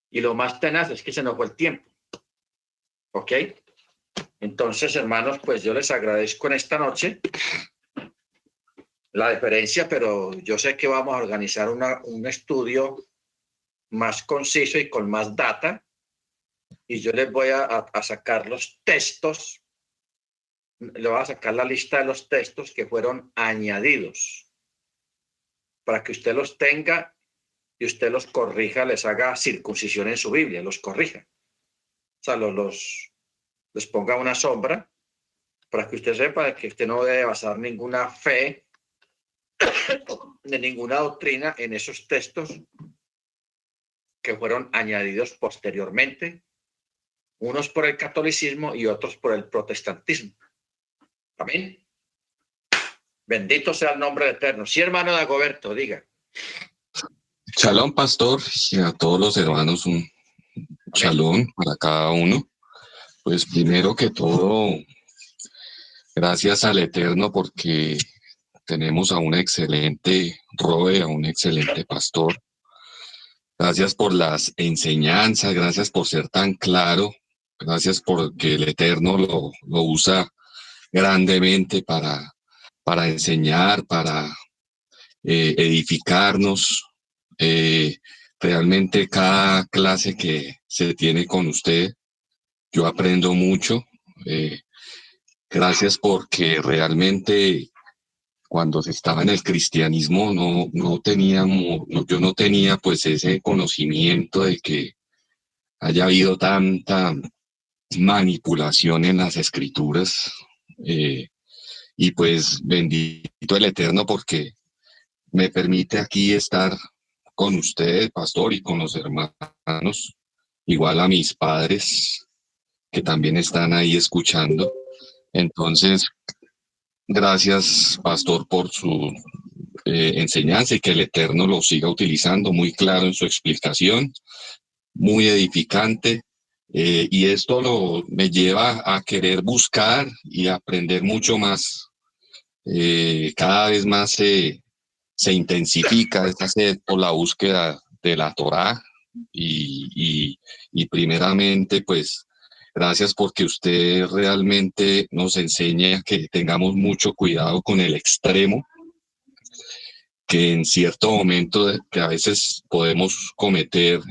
Y lo más tenaz es que se nos fue el tiempo. ¿Ok? Entonces, hermanos, pues yo les agradezco en esta noche la deferencia, pero yo sé que vamos a organizar un estudio más conciso y con más data, y yo les voy a sacar los textos, le voy a sacar la lista de los textos que fueron añadidos, para que usted los tenga y usted los corrija, les haga circuncisión en su Biblia, los corrija. O sea, les ponga una sombra, para que usted sepa que usted no debe basar ninguna fe de ninguna doctrina en esos textos que fueron añadidos posteriormente, unos por el catolicismo y otros por el protestantismo. Amén. Bendito sea el nombre eterno. Sí, hermano Dagoberto, diga. Shalom, pastor, y a todos los hermanos un shalom para cada uno. Pues primero que todo, gracias al Eterno porque tenemos a un excelente Roe, a un excelente pastor. Gracias por las enseñanzas, gracias por ser tan claro, gracias porque el Eterno lo usa grandemente para enseñar, para edificarnos. Realmente cada clase que se tiene con usted, yo aprendo mucho. Gracias porque realmente cuando se estaba en el cristianismo yo no tenía pues ese conocimiento de que haya habido tanta manipulación en las escrituras, y pues bendito el Eterno porque me permite aquí estar con usted, pastor, y con los hermanos, igual a mis padres que también están ahí escuchando. Entonces, gracias, pastor, por su enseñanza y que el Eterno lo siga utilizando, muy claro en su explicación, muy edificante. Y esto me lleva a querer buscar y aprender mucho más. Cada vez más se intensifica esta sed por la búsqueda de la Torá y primeramente, pues, gracias porque usted realmente nos enseña que tengamos mucho cuidado con el extremo, que en cierto momento que a veces podemos cometer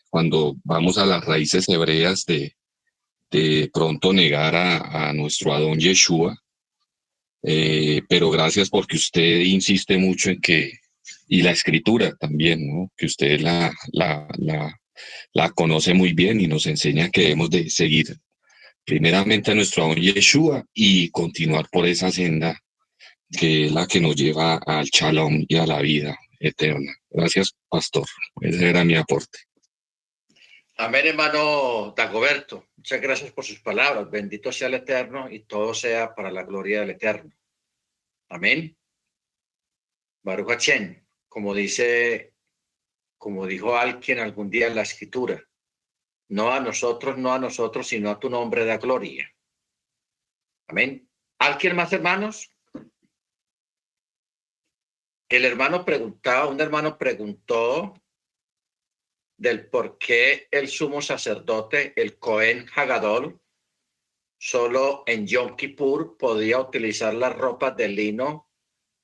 cuando vamos a las raíces hebreas de pronto negar a nuestro Adón Yeshua. Pero gracias porque usted insiste mucho en que, y la escritura también, ¿no? Que usted la conoce muy bien y nos enseña que debemos de seguir primeramente a nuestro Adón Yeshua y continuar por esa senda que es la que nos lleva al Shalom y a la vida eterna. Gracias, pastor. Ese era mi aporte. Amén, hermano Dagoberto. Muchas gracias por sus palabras. Bendito sea el Eterno y todo sea para la gloria del Eterno. Amén. Baruch Hashem, como dijo alguien algún día en la Escritura, no a nosotros, sino a tu nombre da gloria. Amén. ¿Alguien más, hermanos? Un hermano preguntó del por qué el sumo sacerdote, el Cohen Hagadol, solo en Yom Kippur podía utilizar las ropas de lino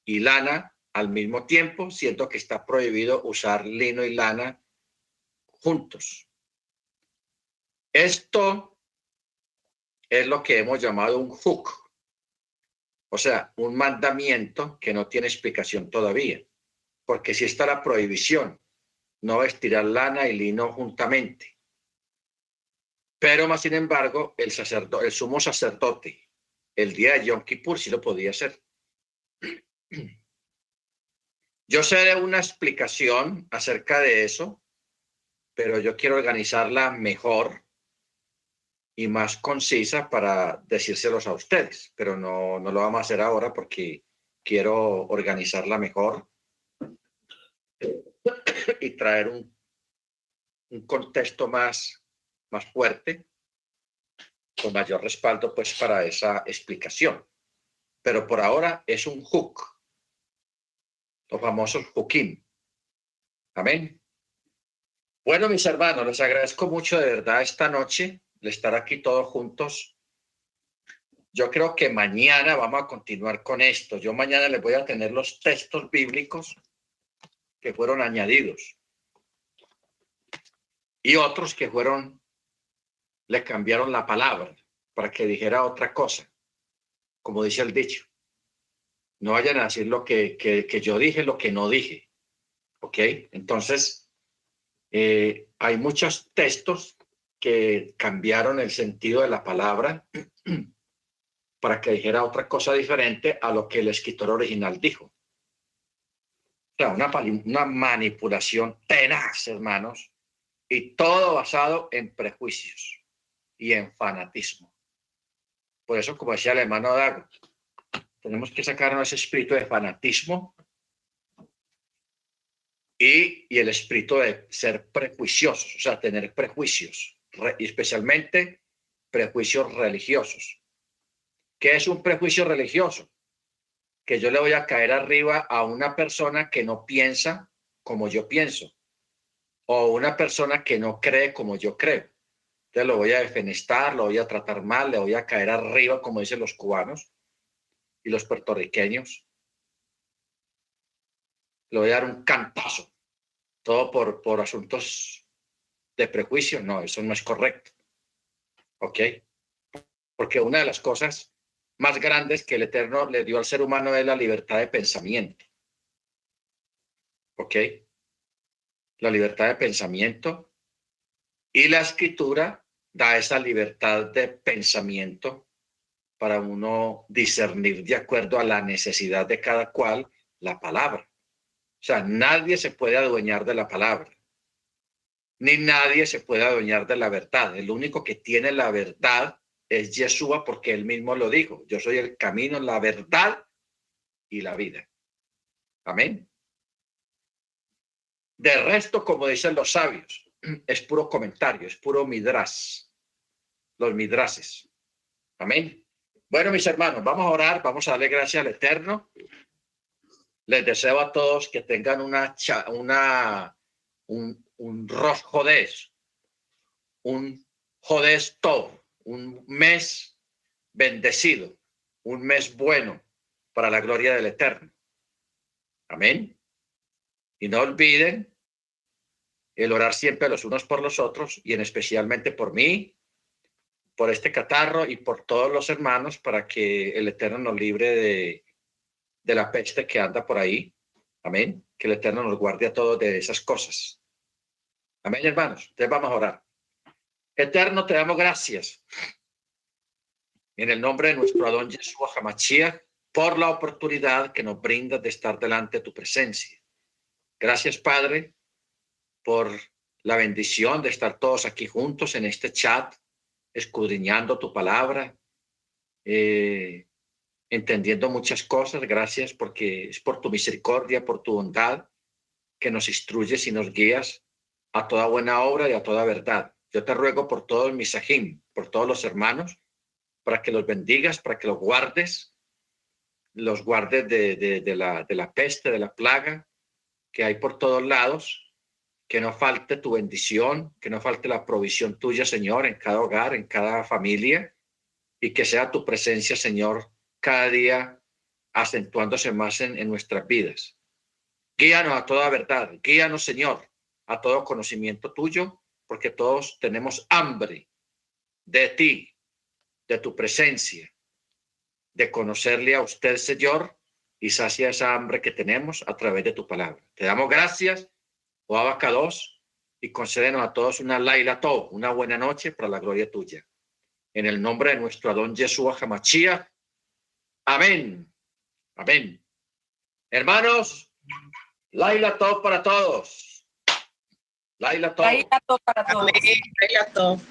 y lana al mismo tiempo, siendo que está prohibido usar lino y lana juntos. Esto es lo que hemos llamado un huk, o sea, un mandamiento que no tiene explicación todavía, porque si está la prohibición, no estirar lana y lino juntamente. Pero más sin embargo, el sumo sacerdote, el día de Yom Kippur sí lo podía hacer. Yo sé una explicación acerca de eso, pero yo quiero organizarla mejor y más concisa para decírselos a ustedes, pero no lo vamos a hacer ahora porque quiero organizarla mejor y traer un contexto más fuerte, con mayor respaldo pues para esa explicación. Pero por ahora es un huk, los famosos hukim. Amén. Bueno, mis hermanos, les agradezco mucho de verdad esta noche de estar aquí todos juntos. Yo creo que mañana vamos a continuar con esto. Yo mañana les voy a tener los textos bíblicos que fueron añadidos y otros que le cambiaron la palabra para que dijera otra cosa, como dice el dicho. No vayan a decir lo que yo dije, lo que no dije. ¿Ok? Entonces, hay muchos textos que cambiaron el sentido de la palabra para que dijera otra cosa diferente a lo que el escritor original dijo. O sea, una manipulación tenaz, hermanos, y todo basado en prejuicios y en fanatismo. Por eso, como decía el hermano Dago, tenemos que sacarnos ese espíritu de fanatismo y el espíritu de ser prejuiciosos, o sea, tener prejuicios, especialmente prejuicios religiosos. ¿Qué es un prejuicio religioso? Que yo le voy a caer arriba a una persona que no piensa como yo pienso, o una persona que no cree como yo creo. Entonces lo voy a defenestar, lo voy a tratar mal, le voy a caer arriba, como dicen los cubanos y los puertorriqueños. Le voy a dar un cantazo. Todo por asuntos de prejuicio. No, eso no es correcto. ¿Ok? Porque una de las cosas más grandes que el Eterno le dio al ser humano es la libertad de pensamiento. ¿Ok? La libertad de pensamiento. Y la Escritura da esa libertad de pensamiento para uno discernir de acuerdo a la necesidad de cada cual la palabra. O sea, nadie se puede adueñar de la palabra, ni nadie se puede adueñar de la verdad. El único que tiene la verdad es Yeshua, porque él mismo lo dijo. Yo soy el camino, la verdad y la vida. Amén. De resto, como dicen los sabios, es puro comentario, es puro midras, los midrases. Amén. Bueno, mis hermanos, vamos a orar, vamos a darle gracias al Eterno. Les deseo a todos que tengan un Rosh Hodesh, un Hodesh Tov, un mes bendecido, un mes bueno para la gloria del Eterno. Amén. Y no olviden el orar siempre los unos por los otros y en especialmente por mí, por este catarro y por todos los hermanos, para que el Eterno nos libre de la peste que anda por ahí. Amén. Que el Eterno nos guarde a todos de esas cosas. Amén, hermanos. Entonces vamos a orar. Eterno, te damos gracias en el nombre de nuestro Adón Yeshua HaMashiach por la oportunidad que nos brindas de estar delante de tu presencia. Gracias, Padre, por la bendición de estar todos aquí juntos en este chat, escudriñando tu palabra, entendiendo muchas cosas. Gracias porque es por tu misericordia, por tu bondad, que nos instruyes y nos guías a toda buena obra y a toda verdad. Yo te ruego por todos mis sahim, por todos los hermanos, para que los bendigas, para que los guardes de la peste, de la plaga que hay por todos lados, que no falte tu bendición, que no falte la provisión tuya, Señor, en cada hogar, en cada familia, y que sea tu presencia, Señor, cada día acentuándose más en nuestras vidas. Guíanos a toda verdad, guíanos, Señor, a todo conocimiento tuyo, porque todos tenemos hambre de ti, de tu presencia, de conocerle a usted, Señor, y sacia esa hambre que tenemos a través de tu palabra. Te damos gracias, oh Abacados, y concédenos a todos una Laila Tov, una buena noche para la gloria tuya. En el nombre de nuestro Adón Yeshua HaMashiach. Amén. Amén. Hermanos, Laila Tov para todos. Laila Tov. Laila Tov para todos. Amén. Laila Tov.